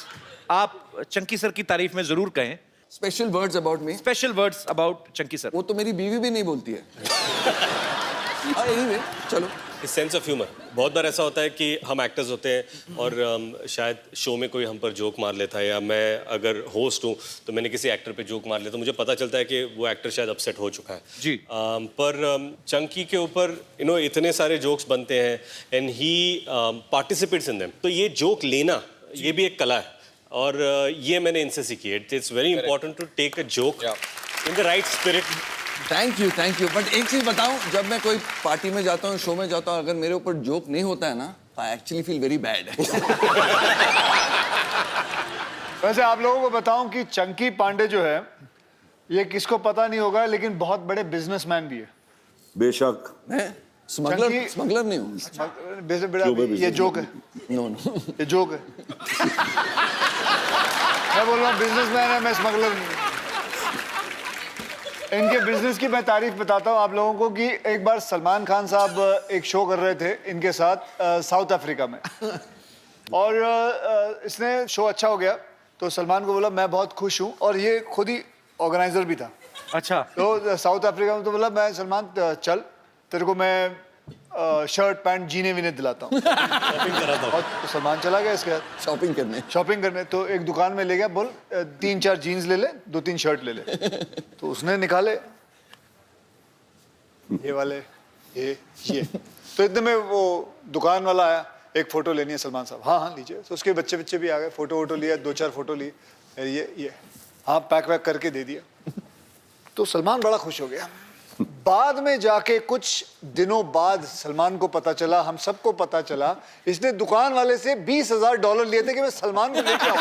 Speaker 5: आप चंकी सर की तारीफ में जरूर कहें।
Speaker 14: Special words about me.
Speaker 5: Special words about Chunky sir.
Speaker 14: वो तो मेरी बीवी भी नहीं बोलती है। anyway, चलो।
Speaker 9: सेंस ऑफ ह्यूमर, बहुत बार ऐसा होता है कि हम एक्टर्स होते हैं और शायद शो में कोई हम पर जोक मार लेता है, या मैं अगर होस्ट हूँ तो मैंने किसी एक्टर पे जोक मार लिया, तो मुझे पता चलता है कि वो एक्टर शायद अपसेट हो चुका है
Speaker 5: जी।
Speaker 9: पर चंकी के ऊपर इतने सारे जोक्स बनते हैं and he participates in them, तो ये जोक लेना ये भी एक कला है, और ये मैंने इनसे सीखी है। It's very important to take a joke in the right spirit.
Speaker 14: Thank you. But एक चीज बताऊं, जब मैं कोई पार्टी में जाता हूँ, शो में जाता हूँ, अगर मेरे ऊपर जोक नहीं होता है ना, I actually feel very bad.
Speaker 3: वैसे आप लोगों को बताऊं कि चंकी पांडे जो है, ये किसको पता नहीं होगा, लेकिन बहुत बड़े बिजनेसमैन भी है।
Speaker 10: बेशक।
Speaker 14: मैं स्मगलर नहीं हूँ।
Speaker 3: ये जोक है।
Speaker 14: नो
Speaker 3: ये जोक है। मैं बोल रहा हूँ बिजनेसमैन है, मैं स्मगलर नहीं हूँ। इनके बिजनेस की मैं तारीफ बताता हूँ आप लोगों को कि एक बार सलमान खान साहब एक शो कर रहे थे इनके साथ साउथ अफ्रीका में, और इसने शो अच्छा हो गया तो सलमान को बोला मैं बहुत खुश हूँ, और ये खुद ही ऑर्गेनाइजर भी था।
Speaker 5: अच्छा।
Speaker 3: तो साउथ अफ्रीका में तो बोला मैं सलमान चल तेरे को मैं शर्ट पैंट जीने वीने दिलाता हूँ। और तो सलमान चला गया इसके साथ शॉपिंग करने। तो एक दुकान में ले गया, बोल 3-4 जीन्स ले ले, 2-3 शर्ट ले ले। तो उसने निकाले ये वाले, ये तो इतने में वो दुकान वाला आया, एक फोटो लेनी है सलमान साहब। हाँ लीजिए। तो उसके बच्चे भी आ गए, फोटो लिया, 2-4 फोटो ली,
Speaker 15: ये हाँ पैक वैक करके दे दिया। तो सलमान बड़ा खुश हो गया। बाद में जाके कुछ दिनों बाद सलमान को पता चला, हम सबको पता चला, इसने दुकान वाले से $20,000 लिए थे कि मैं सलमान को लेके आऊं।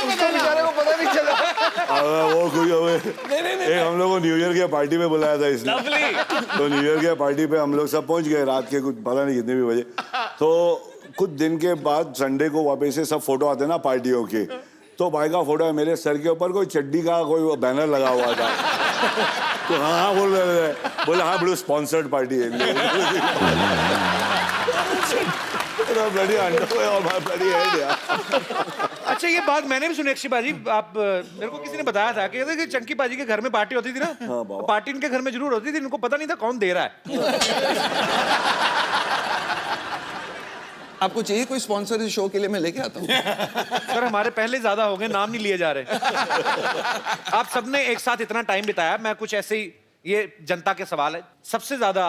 Speaker 15: उसको बेचारे को पता नहीं चला।
Speaker 10: वो कोई हम लोग को न्यू ईयर के पार्टी में बुलाया था इसने, तो न्यू ईयर के पार्टी पे हम लोग सब पहुंच गए रात के कुछ पता नहीं कितने भी बजे। तो कुछ दिन के बाद संडे को वापस से सब फोटो आते ना पार्टियों के, तो भाई का फोटो है, मेरे सर के ऊपर कोई चड्डी का कोई बैनर लगा हुआ था। तो हाँ बोल रहे थे, बोले हाँ बड़े स्पॉन्सर्ड पार्टी है।
Speaker 2: अच्छा ये बात मैंने भी सुनी अक्षय बाजी, आप मेरे को किसी ने बताया था कि चंकी बाजी के घर में पार्टी होती थी ना, तो पार्टी इनके घर में जरूर होती थी, इनको पता नहीं था कौन दे रहा है।
Speaker 14: आपको चाहिए कोई स्पॉन्सर इस शो के लिए? मैं लेके आता हूँ।
Speaker 2: सर हमारे पहले ज्यादा हो गए, नाम नहीं लिए जा रहे। आप सबने एक साथ इतना टाइम बिताया, मैं कुछ ऐसे ही, ये जनता के सवाल है, सबसे ज्यादा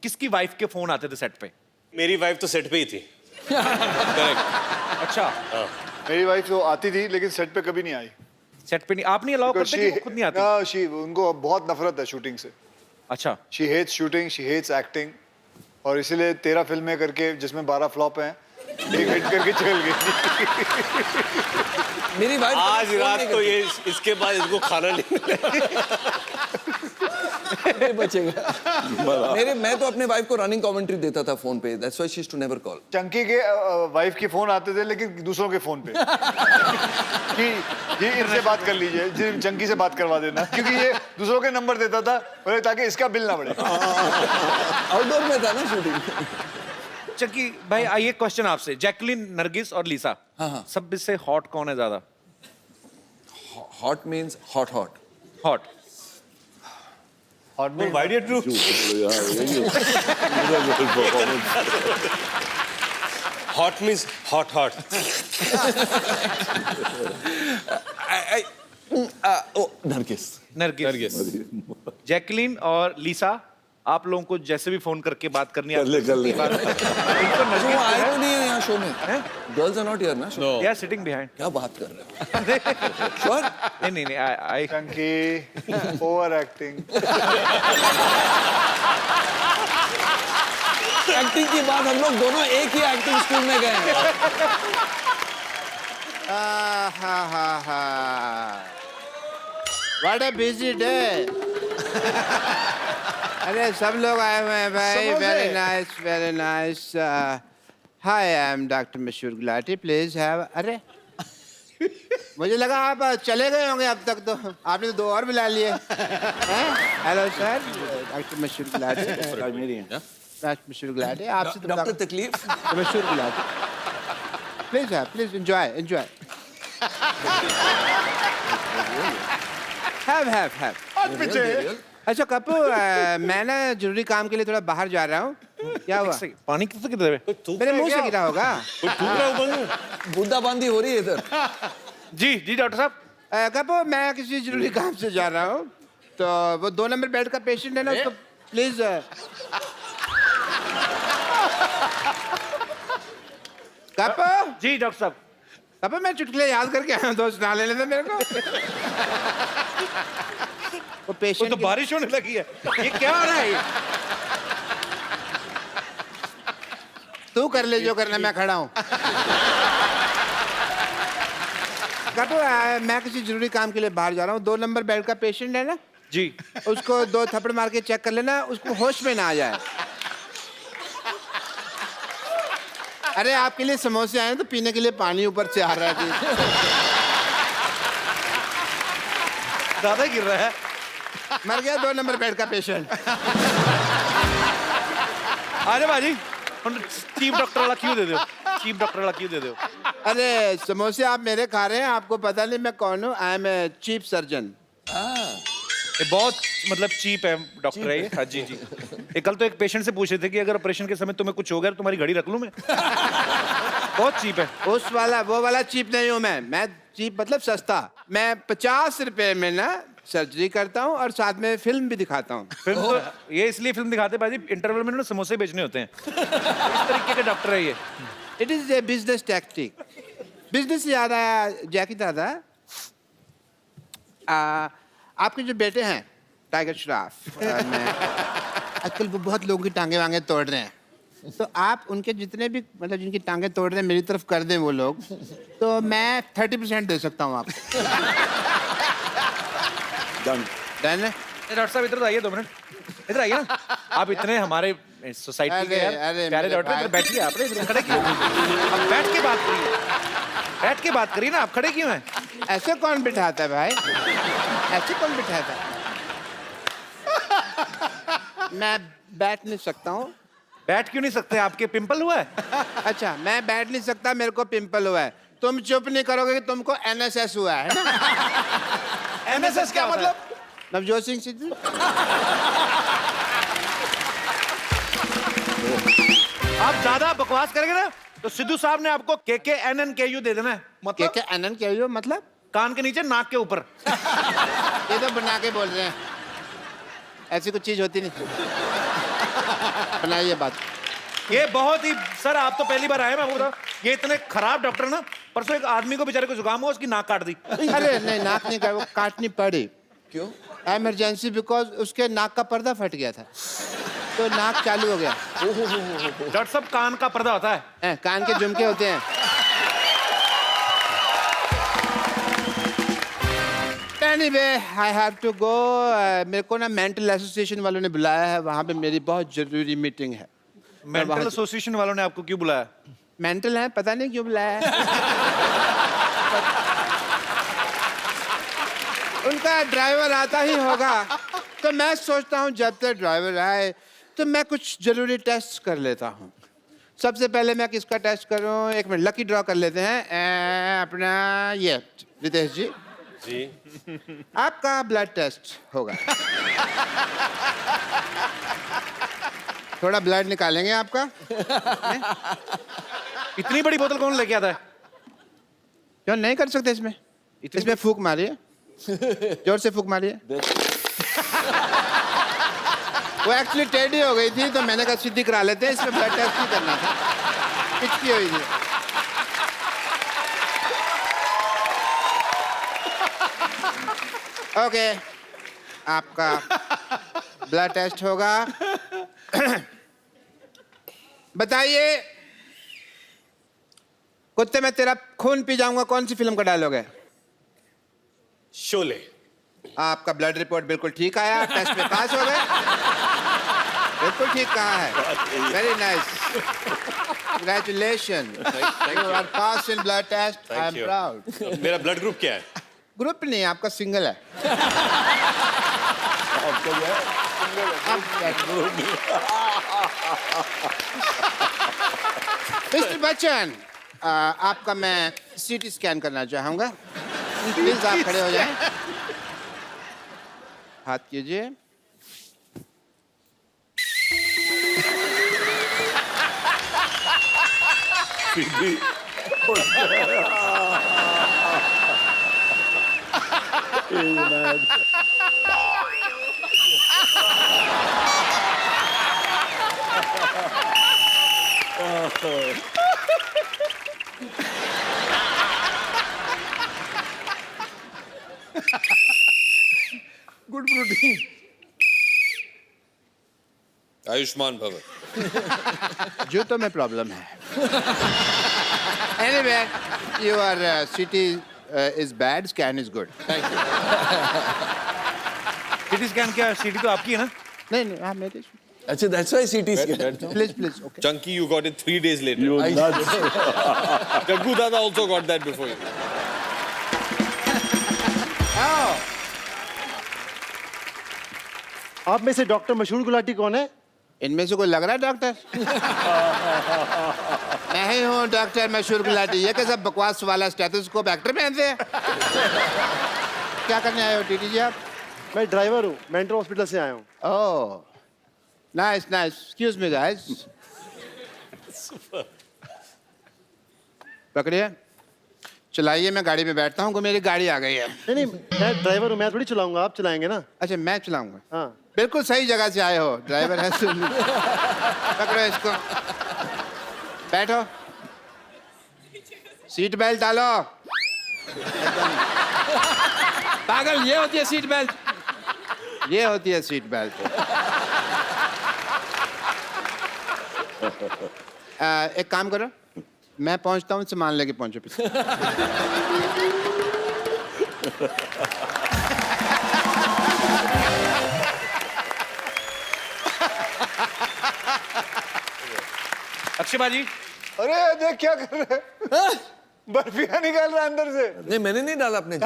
Speaker 2: किसकी वाइफ के फोन आते थे सेट पे?
Speaker 9: मेरी वाइफ तो सेट पे ही थी।
Speaker 2: अच्छा
Speaker 15: मेरी वाइफ तो आती थी लेकिन सेट पे कभी नहीं आई।
Speaker 2: सेट पे नहीं, आप नहीं अलाउ करते कि वो खुद नहीं आती?
Speaker 15: उनको बहुत नफरत है शूटिंग से।
Speaker 2: अच्छा।
Speaker 15: She hates shooting, she hates acting, और इसीलिए 13 फिल्में करके जिसमें 12 फ्लॉप हैं, एक हिट करके चल गई।
Speaker 14: मेरी वाइफ
Speaker 9: आज रात को ये इसके बाद इसको खाना नहीं
Speaker 14: बचेगा। मैं तो अपने वाइफ को रनिंग कमेंट्री देता था फोन पे, that's why she used to never call.
Speaker 15: Chunky के वाइफ के फोन आते थे लेकिन दूसरों के फोन पे कि ये इनसे बात कर लीजिए, चंकी से बात करवा देना, क्योंकि ये दूसरों के नंबर देता था ताकि इसका बिल ना बढ़े।
Speaker 14: आउटडोर में था ना शूटिंग।
Speaker 2: चंकी भाई आइए क्वेश्चन आपसे, जैकलिन, नरगिस और लीसा, सब इससे हॉट कौन है ज्यादा?
Speaker 14: Hot means hot hot
Speaker 2: hot
Speaker 9: Why do you do? Hot means hot.
Speaker 2: Nargis. Jacqueline और लीसा, आप लोगों को जैसे भी फोन करके बात करनी है,
Speaker 10: कर ले।
Speaker 14: वो आए तो नहीं है यहाँ शो में। गर्ल्स आर नॉट हियर ना?
Speaker 2: They are sitting behind.
Speaker 14: क्या बात कर रहे हो? श्योर?
Speaker 2: नहीं I
Speaker 15: Chunky over acting.
Speaker 14: Acting की बात, हम लोग दोनों एक ही एक्टिंग स्कूल में गए हैं।
Speaker 5: What a busy day. अरे सब लोग आए हुए हैं भाई, very nice very nice. Hi I am doctor मशहूर गुलाटी, प्लीज हैव। अरे मुझे लगा आप चले गए होंगे अब तक, तो आपने तो 2 और बुला लिए। हेलो सर, डॉक्टर मशहूर गुलाटी। डॉक्टर मशहूर गुलाटी, आपसे तो
Speaker 14: डॉक्टर तकलीफ
Speaker 5: मशहूर Gulati. Please have, please enjoy enjoy. Have. अच्छा कपू, मैं ना जरूरी काम के लिए थोड़ा बाहर जा रहा हूँ। क्या हुआ?
Speaker 2: पानी किससे गिर रहा है?
Speaker 5: मेरे मुंह से गिरा होगा।
Speaker 14: बूंदा बांदी हो रही है इधर।
Speaker 2: जी डॉक्टर साहब।
Speaker 5: कपू, मैं किसी जरूरी काम से जा रहा हूँ, तो वो 2 नंबर बेड का पेशेंट है ना, उसको प्लीज। कपू।
Speaker 2: जी डॉक्टर साहब।
Speaker 5: कपू, मैं चुटकुले याद करके आया हूँ, 2 सुना लेने दे मेरे को। वो पेशेंट
Speaker 2: तो बारिश होने लगी है, ये क्या हो रहा है?
Speaker 5: तू कर ले जो करना, मैं खड़ा हूँ। कपू, मैं किसी जरूरी काम के लिए बाहर जा रहा हूँ, 2 नंबर बेड का पेशेंट है ना
Speaker 2: जी,
Speaker 5: उसको 2 थप्पड़ मार के चेक कर लेना, उसको होश में ना आ जाए। अरे आपके लिए समोसे आए हैं तो पीने के लिए पानी ऊपर से आ रहा है।
Speaker 2: ज्यादा गिर रहा है।
Speaker 5: मर गया 2 नंबर बेड का पेशेंट।
Speaker 2: अरे बाजी चीफ डॉक्टर वाला क्यों दे दो? चीफ डॉक्टर वाला क्यों दे दो?
Speaker 5: अरे समोसे आप मेरे खा रहे हैं, आपको पता नहीं मैं कौन हूँ। I am a chief surgeon.
Speaker 2: ये बहुत मतलब चीप है डॉक्टर है ये। हाँ जी। ये कल तो एक पेशेंट से पूछ रहे थे कि अगर ऑपरेशन के समय तुम्हें कुछ हो गया तो तुम्हारी घड़ी रख लूं मैं। बहुत चीप है।
Speaker 5: वो वाला चीप नहीं हूँ मैं चीप मतलब सस्ता। मैं 50 रुपए में ना सर्जरी करता हूँ और साथ में फिल्म भी दिखाता हूँ।
Speaker 2: फिल्म तो ये इसलिए फिल्म दिखाते भाई इंटरवल में ना समोसे बेचने होते हैं। इस तरीके के डॉक्टर है ये।
Speaker 5: It is a business tactic. Business से याद आया जैकी दादा, आपके जो बेटे हैं टाइगर श्रॉफ, आजकल वो बहुत लोगों की टांगे वांगे तोड़ रहे हैं, तो आप उनके जितने भी मतलब जिनकी टांगे तोड़ रहे हैं मेरी तरफ कर दें वो लोग, तो मैं 30% दे सकता हूँ आपको।
Speaker 10: डन।
Speaker 5: डन है?
Speaker 2: डॉक्टर साहब इधर तो आइए 2 मिनट, इधर आइए ना। आप इतने हमारे सोसाइटी के यार प्यारे डॉक्टर, इधर बैठिए। आप इधर खड़े क्यों? अब बैठ के बात करिए, बैठ के बात करिए ना। आप खड़े क्यों हैं?
Speaker 5: ऐसे कौन बिठाता है भाई? ऐसे कौन बिठाता है? मैं बैठ नहीं सकता हूँ।
Speaker 2: बैठ क्यों नहीं सकते? आपके पिंपल हुआ है?
Speaker 5: अच्छा, मैं बैठ नहीं सकता, मेरे को पिंपल हुआ है। तुम चुप नहीं करोगे कि तुमको NSS हुआ है ना?
Speaker 2: NSS क्या मतलब?
Speaker 5: नवजोत सिंह सिद्धू।
Speaker 2: आप ज्यादा बकवास करेंगे ना तो सिद्धू साहब ने आपको KKNNKU दे देना है। मतलब
Speaker 5: KKNNKU मतलब
Speaker 2: कान के नीचे नाक के ऊपर।
Speaker 5: ये तो बना के बोल रहे हैं, ऐसी कुछ चीज होती नहीं। बनाइए बात।
Speaker 2: ये बहुत ही सर, आप तो पहली बार आए, मैं आपको बताऊं, ये इतने खराब डॉक्टर ना। परसों एक आदमी को बेचारे को जुकाम हुआ, उसकी नाक काट दी।
Speaker 5: अरे नहीं, नाक नहीं वो काटनी पड़ी। क्यों? इमरजेंसी, बिकॉज उसके नाक का पर्दा फट गया था, तो नाक चालू हो गया।
Speaker 2: डॉक्टर साहब कान का पर्दा होता है?
Speaker 5: कान के झुमके होते हैं। Anyway, I have to go. मेरे को ना मेंटल एसोसिएशन वालों ने बुलाया है, वहाँ पे मेरी बहुत जरूरी मीटिंग है।
Speaker 2: मेंटल एसोसिएशन वालों ने आपको क्यों बुलाया?
Speaker 5: मेंटल है, पता नहीं क्यों बुलाया है। उनका ड्राइवर आता ही होगा, तो मैं सोचता हूँ जब तक ड्राइवर आए तो मैं कुछ जरूरी टेस्ट कर लेता हूँ। सबसे पहले मैं किसका टेस्ट करूँ? एक मिनट, लकी ड्रॉ कर लेते हैं। अपना ये रितेश जी, आपका ब्लड टेस्ट होगा। थोड़ा ब्लड निकालेंगे आपका।
Speaker 2: इतनी बड़ी बोतल कौन लेके आता है?
Speaker 5: क्यों नहीं कर सकते इसमें? इसमें फूंक मारिए, जोर से फूंक मारिए। वो एक्चुअली टेढ़ी हो गई थी, तो मैंने कहा सीधी करा लेते हैं, इसमें ब्लड टेस्ट नहीं करना था, पिचकी हुई थी। ओके, आपका ब्लड टेस्ट होगा। बताइए, कुत्ते में तेरा खून पी जाऊंगा कौन सी फिल्म का डायलॉग है?
Speaker 9: शोले।
Speaker 5: आपका ब्लड रिपोर्ट बिल्कुल ठीक आया, टेस्ट में पास हो गए। बिल्कुल ठीक कहा है। Very nice, congratulation, you are pass in blood test. I am proud.
Speaker 9: मेरा ब्लड ग्रुप क्या है?
Speaker 5: ग्रुप नहीं, आपका सिंगल है। मिस्टर बच्चन, आपका मैं CT स्कैन करना चाहूंगा। प्लीज आप खड़े हो जाएं, हाथ कीजिए।
Speaker 11: Good protein.
Speaker 14: आयुष्मान भव।
Speaker 5: जूतों में प्रॉब्लम है। Anyway, your CT is bad, scan is good. Thank you.
Speaker 2: CT scan क्या? CT तो आपकी है ना?
Speaker 5: नहीं नहीं, हाँ मेरी।
Speaker 14: अच्छा, that's why CT scan.
Speaker 5: Please, okay.
Speaker 11: Chunky, you got it 3 days later.
Speaker 10: You nuts.
Speaker 11: Jaggu Dada also got that before you.
Speaker 4: आप में से डॉक्टर मशहूर गुलाटी कौन है?
Speaker 5: इनमें से कोई लग रहा है डॉक्टर? मैं ही हूँ डॉक्टर मशहूर गुलाटी। ये कैसा बकवास वाला स्टेथोस्कोप एक्टर पहनते हैं? क्या करने आए हो टीटी जी आप?
Speaker 4: मैं ड्राइवर हूँ, मेंटल हॉस्पिटल से आया हूँ।
Speaker 5: Oh, nice nice. Excuse me guys. पकड़िए। चलाइए, मैं गाड़ी में बैठता हूँ, मेरी गाड़ी आ गई है।
Speaker 4: नहीं मैं ड्राइवर हूँ, मैं थोड़ी चलाऊंगा, आप चलाएंगे ना।
Speaker 5: अच्छा, मैं चलाऊंगा।
Speaker 4: हाँ
Speaker 5: बिल्कुल सही जगह से आए हो, ड्राइवर है। पकड़ो इसको, बैठो, सीट बेल्ट डालो। पागल, ये होती है सीट बेल्ट, ये होती है सीट बेल्ट। एक काम करो, मैं पहुंचता हूँ, सामान लेके पहुंचो पीछे।
Speaker 2: अक्षय बाजी,
Speaker 15: अरे देख क्या कर रहे हैं, बर्फिया निकाल रहा है अंदर से।
Speaker 14: नहीं, मैंने नहीं डाला अपने।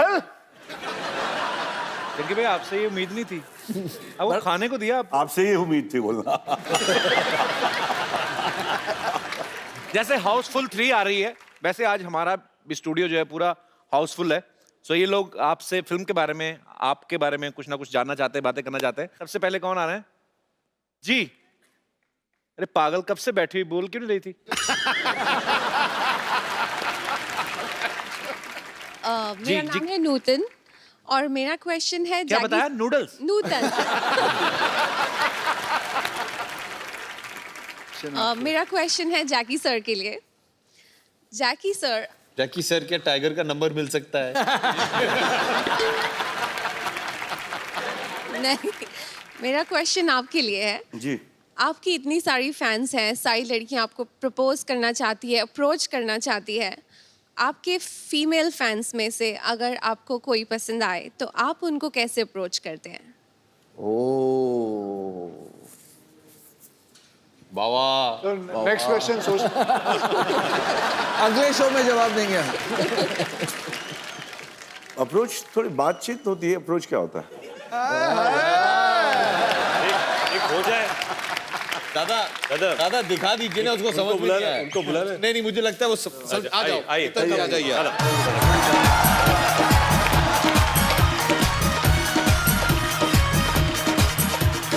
Speaker 2: जंकी भाई आपसे ये उम्मीद नहीं थी, अब वो खाने को दिया।
Speaker 10: आपसे ये उम्मीद थी बोलना।
Speaker 2: जैसे हाउसफुल 3 आ रही है, वैसे आज हमारा स्टूडियो जो है पूरा हाउसफुल है। सो ये लोग आपसे फिल्म के बारे में, आपके बारे में कुछ ना कुछ जानना चाहते हैं, बातें करना चाहते हैं। सबसे पहले कौन आ रहे हैं जी? अरे पागल, कब से बैठी हुई, बोल क्यों नहीं रही थी?
Speaker 16: मेरा नाम है नूतन और मेरा क्वेश्चन है
Speaker 2: क्या बताया? नूडल्स?
Speaker 16: नूतन। मेरा क्वेश्चन है जैकी सर के लिए। जैकी सर,
Speaker 11: जैकी सर के टाइगर का नंबर मिल सकता है?
Speaker 16: नहीं, मेरा क्वेश्चन आपके लिए है।
Speaker 10: जी।
Speaker 16: आपकी इतनी सारी फैंस हैं, सारी लड़कियां आपको प्रपोज करना चाहती है, अप्रोच करना चाहती है। आपके फीमेल फैंस में से अगर आपको कोई पसंद आए तो आप उनको कैसे अप्रोच करते हैं?
Speaker 11: ओह बाबा,
Speaker 15: नेक्स्ट क्वेश्चन सोच।
Speaker 14: अगले शो में जवाब देंगे हम।
Speaker 10: अप्रोच थोड़ी बातचीत होती है, अप्रोच क्या होता है?
Speaker 9: एक हो जाए।
Speaker 11: दादा दिखा दीजिए ना, उसको समझ में नहीं आया।
Speaker 9: उनको बुला रहे।
Speaker 11: नहीं, मुझे लगता है वो आ जाओ,
Speaker 9: आइए,
Speaker 11: इतना आ जाइए।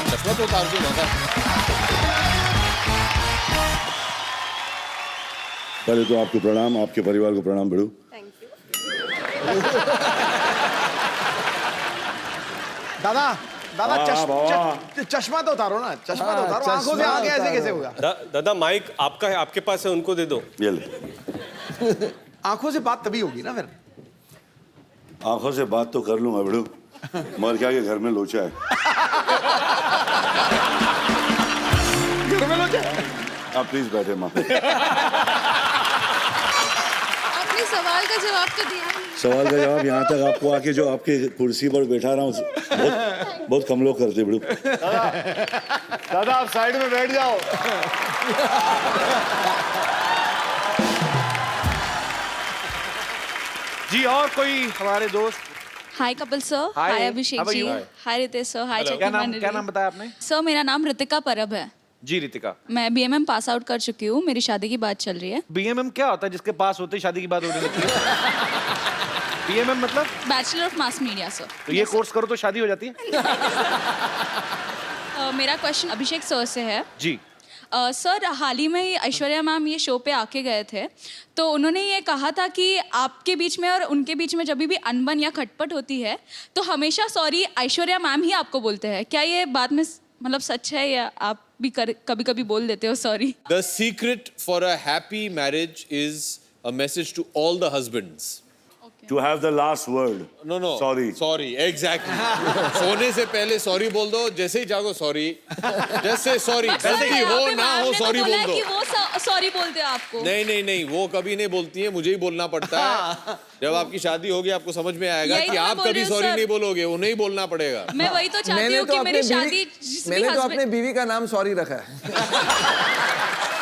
Speaker 11: चश्मा तो उतार के दादा।
Speaker 10: पहले तो आपको प्रणाम, आपके परिवार को प्रणाम बड़ू।
Speaker 3: दादा दादा
Speaker 10: वाह,
Speaker 3: चश्मा तो उतारो ना, चश्मा तो उतारो, आंखों से आगे ऐसे कैसे होगा?
Speaker 9: दादा माइक आपका है, आपके पास है, उनको दे दो।
Speaker 10: ये ले।
Speaker 3: आंखों से बात तभी होगी ना फिर।
Speaker 10: आंखों से बात तो कर लूंगा बड़ू, मगर क्या कि घर में लोचा है।
Speaker 3: घर में लोचा?
Speaker 10: आप प्लीज बैठे माँ।
Speaker 16: आपने सवाल का जवाब तो दिया नहीं।
Speaker 10: सवाल का जवाब यहाँ तक आपको आके जो आपके कुर्सी पर बैठा रहा हूँ, बहुत कम लोग करते बड़ू।
Speaker 15: दादा आप साइड में बैठ जाओ।
Speaker 2: जी, और कोई हमारे दोस्त?
Speaker 12: Hi Kapil sir,
Speaker 2: Hi,
Speaker 12: hi Abhishek
Speaker 2: how are
Speaker 12: ji,
Speaker 2: you?
Speaker 12: Hi Ritesh sir, hi
Speaker 2: क्या नाम बताया आपने?
Speaker 12: सर मेरा नाम रितिका परब है।
Speaker 2: जी रितिका।
Speaker 12: मैं बीएमएम पास आउट कर चुकी हूँ, मेरी शादी की बात चल रही है।
Speaker 2: बीएमएम क्या होता है जिसके पास होते ही शादी की बात होने लगती है? बीएमएम मतलब?
Speaker 12: Bachelor of mass media sir.
Speaker 2: तो ये कोर्स करो तो शादी हो जाती है?
Speaker 12: मेरा क्वेश्चन अभिषेक सर से है।
Speaker 2: जी।
Speaker 12: सर हाल ही में ही ऐश्वर्या मैम ये शो पे आके गए थे, तो उन्होंने ये कहा था कि आपके बीच में और उनके बीच में जब भी अनबन या खटपट होती है तो हमेशा सॉरी ऐश्वर्या मैम ही आपको बोलते हैं। क्या ये बात में मतलब सच है या आप भी कभी कभी बोल देते हो sorry?
Speaker 11: The secret for a happy marriage is a message to all the husbands.
Speaker 10: To have the last word.
Speaker 11: No, no. Sorry, exactly. सोने से पहले सॉरी बोल दो, जैसे ही जागो सॉरी, जैसे सॉरी, गलती हो ना हो सॉरी बोल दो।
Speaker 12: कि वो सॉरी बोलते हैं आपको?
Speaker 11: नहीं, वो कभी नहीं बोलती है, मुझे ही बोलना पड़ता है। जब आपकी शादी होगी आपको समझ में आएगा कि आप कभी सॉरी नहीं बोलोगे, उन्हें ही बोलना पड़ेगा।
Speaker 12: मैं वही तो चाहती हूँ कि मेरी शादी,
Speaker 14: मैंने तो अपने बीवी का नाम सॉरी रखा है।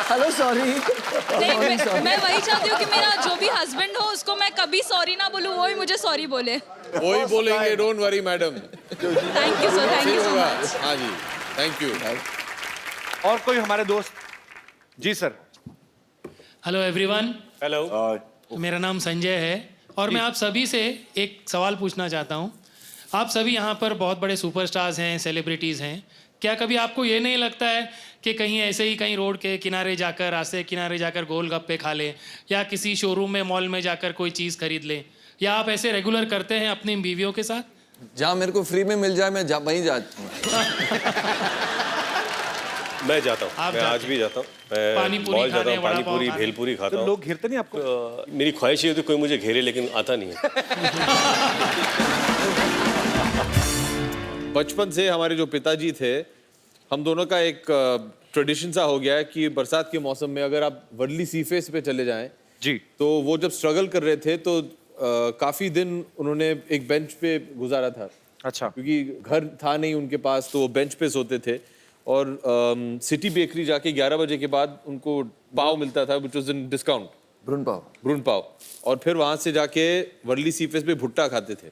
Speaker 14: Hello sorry.
Speaker 12: मैं वही चाहती हूँ कि मेरा जो भी हस्बैंड हो उसको मैं कभी सॉरी ना बोलूँ, वो ही मुझे सॉरी बोले।
Speaker 11: वही बोलेंगे, don't worry madam.
Speaker 12: Thank you sir, thank you so much.
Speaker 11: हाँ जी, थैंक यू।
Speaker 2: और कोई हमारे दोस्त? जी सर।
Speaker 17: Hello everyone.
Speaker 9: हेलो।
Speaker 17: मेरा नाम संजय है और मैं आप सभी से एक सवाल पूछना चाहता हूँ। आप सभी यहाँ पर बहुत बड़े सुपरस्टार्स हैं, सेलिब्रिटीज़ हैं। क्या कभी आपको ये नहीं लगता है कि कहीं ऐसे ही कहीं रोड के किनारे जाकर, रास्ते के किनारे जाकर गोलगप्पे खा लें, या किसी शोरूम में, मॉल में जाकर कोई चीज़ खरीद लें, या आप ऐसे रेगुलर करते हैं अपनी बीवियों के साथ?
Speaker 14: जहाँ मेरे को फ्री में मिल जाए मैं वहीं जाता हूँ।
Speaker 9: मैं जाता हूँ, मैं आज भी जाता हूँ, मैं
Speaker 17: पानीपुरी
Speaker 9: मॉल जाता
Speaker 17: खाने,
Speaker 9: हूँ,
Speaker 17: वड़ा पाव
Speaker 9: पानीपुरी
Speaker 17: खाने।
Speaker 9: भेलपुरी खाता हूँ।
Speaker 2: लोग घिरते नहीं आपको?
Speaker 9: मेरी ख्वाहिश ये होती है कोई मुझे घेरे, लेकिन आता नहीं है।
Speaker 11: बचपन से हमारे जो पिताजी थे, हम दोनों का एक ट्रेडिशन सा हो गया है कि बरसात के मौसम में अगर आप वर्ली सी फेस पे चले जाएं
Speaker 2: जी,
Speaker 11: तो वो जब स्ट्रगल कर रहे थे तो काफ़ी दिन उन्होंने एक बेंच पे गुजारा था।
Speaker 2: अच्छा।
Speaker 11: क्योंकि घर था नहीं उनके पास, तो वो बेंच पे सोते थे। और सिटी बेकरी जाके 11 बजे के बाद उनको पाव मिलता था, विच वॉज इन डिस्काउंट, भ्रूण पाव। और फिर वहाँ से जाके वर्ली सी फेस पे भुट्टा खाते थे।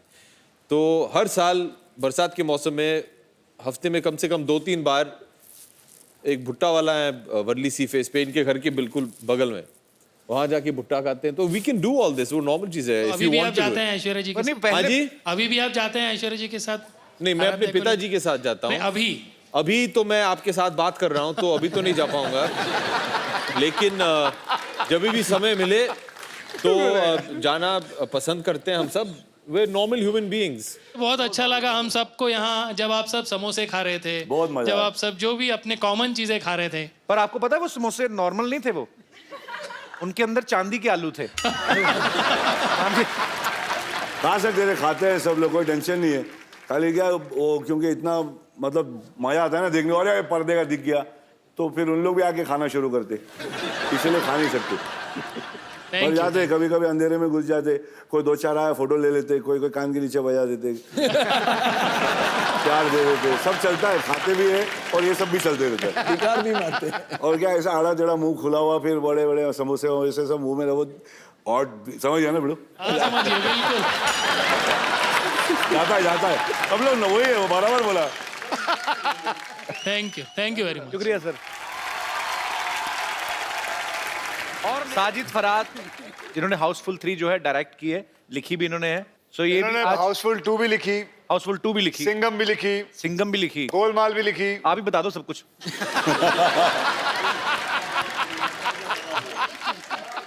Speaker 11: तो हर साल बरसात के मौसम में हफ्ते में कम से कम 2-3 बार एक भुट्टा वाला है वर्ली सी फेस पे, इनके घर के बिल्कुल बगल में, वहां जाके भुट्टा खाते हैं। तो we can do all this, वो नॉर्मल चीज है।
Speaker 17: अभी भी आप जाते हैं ऐश्वर्या जी के साथ?
Speaker 11: हाँ जी,
Speaker 17: अभी भी आप जाते हैं ऐश्वर्या जी के साथ?
Speaker 11: नहीं, मैं अपने पिताजी के साथ जाता हूँ। अभी तो मैं आपके साथ बात कर रहा हूँ, तो अभी तो नहीं जा पाऊंगा, लेकिन जब भी समय मिले तो जाना पसंद करते हैं हम सब। वे नॉर्मल ह्यूमन बीइंग्स।
Speaker 17: बहुत अच्छा लगा हम सबको यहाँ, जब आप सब समोसे खा रहे थे,
Speaker 10: बहुत मजा
Speaker 17: जब
Speaker 10: आया।
Speaker 17: आप सब जो भी अपने कॉमन चीजें खा रहे थे।
Speaker 2: पर आपको पता है वो समोसे नॉर्मल नहीं थे, वो उनके अंदर चांदी के आलू थे।
Speaker 10: कहाँ से तेरे खाते हैं सब लोग, कोई टेंशन नहीं है। खाली क्या वो, क्योंकि इतना मतलब मजा आता है ना देखने वाले, पर्दे का दिख गया तो फिर उन लोग भी आके खाना शुरू करते, इसलिए खा नहीं सकते। पर जाते कभी कभी अंधेरे में घुस जाते, कोई 2-4 आया फोटो ले लेते, कोई कान के नीचे बजा देते, प्यार दे देते, सब चलता है, खाते भी है और ये सब भी चलते रहते हैं,
Speaker 14: टिकार भी मारते हैं।
Speaker 10: और क्या ऐसा आड़ा टेढ़ा मुंह खुला हुआ, फिर बड़े बड़े समोसे वैसे सब मुंह में रहो, और समझ गया ना बिल्कुल? जाता है सब लोग, वही है, वो बराबर बोला।
Speaker 17: Thank you very much.
Speaker 2: शुक्रिया सर। और साजिद फराद, जिन्होंने हाउसफुल 3 जो है डायरेक्ट की है, लिखी भी इन्होंने है। सो ये
Speaker 15: इन्होंने हाउसफुल 2 भी लिखी,
Speaker 2: हाउसफुल 2 भी लिखी,
Speaker 15: सिंघम भी लिखी, गोलमाल भी लिखी।
Speaker 2: आप ही बता दो सब कुछ।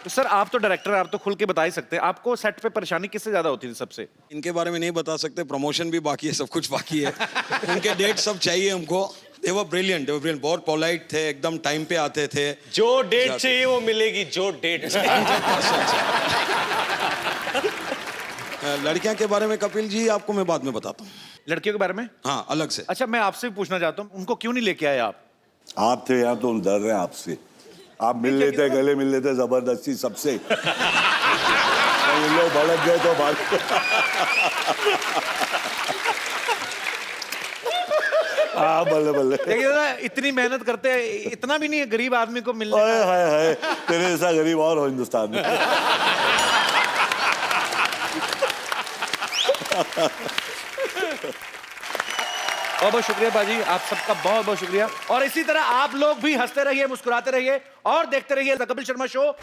Speaker 2: तो सर आप तो डायरेक्टर हैं, आप तो खुल के बता ही सकते हैं, आपको सेट पे परेशानी किससे ज्यादा होती थी सबसे?
Speaker 18: इनके बारे में नहीं बता सकते, प्रमोशन भी बाकी है, सब कुछ बाकी है। उनके डेट सब चाहिए हमको। They were brilliant, बहुत पोलाइट थे, एकदम टाइम पे आते थे।
Speaker 9: जो डेट चाहिए वो मिलेगी, जो डेट
Speaker 18: लड़कियां के बारे में कपिल जी आपको मैं बाद में बताता हूँ।
Speaker 2: लड़कियों के बारे में?
Speaker 18: हाँ, अलग से।
Speaker 2: अच्छा, मैं आपसे भी पूछना चाहता हूँ, उनको क्यों नहीं लेके आए आप?
Speaker 10: आप थे यहाँ तो हम डर रहे हैं आपसे। आप मिल लेते, गले मिल लेते जबरदस्ती सबसे, उन लोग भड़क गए तो भाग। हाँ, बल्ले बल्ले।
Speaker 2: देखिए ना, इतनी मेहनत करते हैं, इतना भी नहीं है गरीब आदमी को मिलने का।
Speaker 10: हाय तेरे जैसा गरीब और हो हिंदुस्तान में।
Speaker 2: बहुत बहुत शुक्रिया बाजी, आप सबका बहुत बहुत शुक्रिया। और इसी तरह आप लोग भी हंसते रहिए, मुस्कुराते रहिए और देखते रहिए the Kapil Sharma show.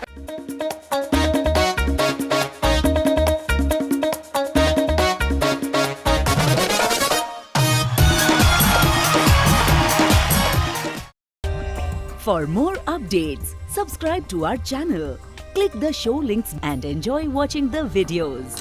Speaker 1: For more updates, subscribe to our channel, click the show links and enjoy watching the videos.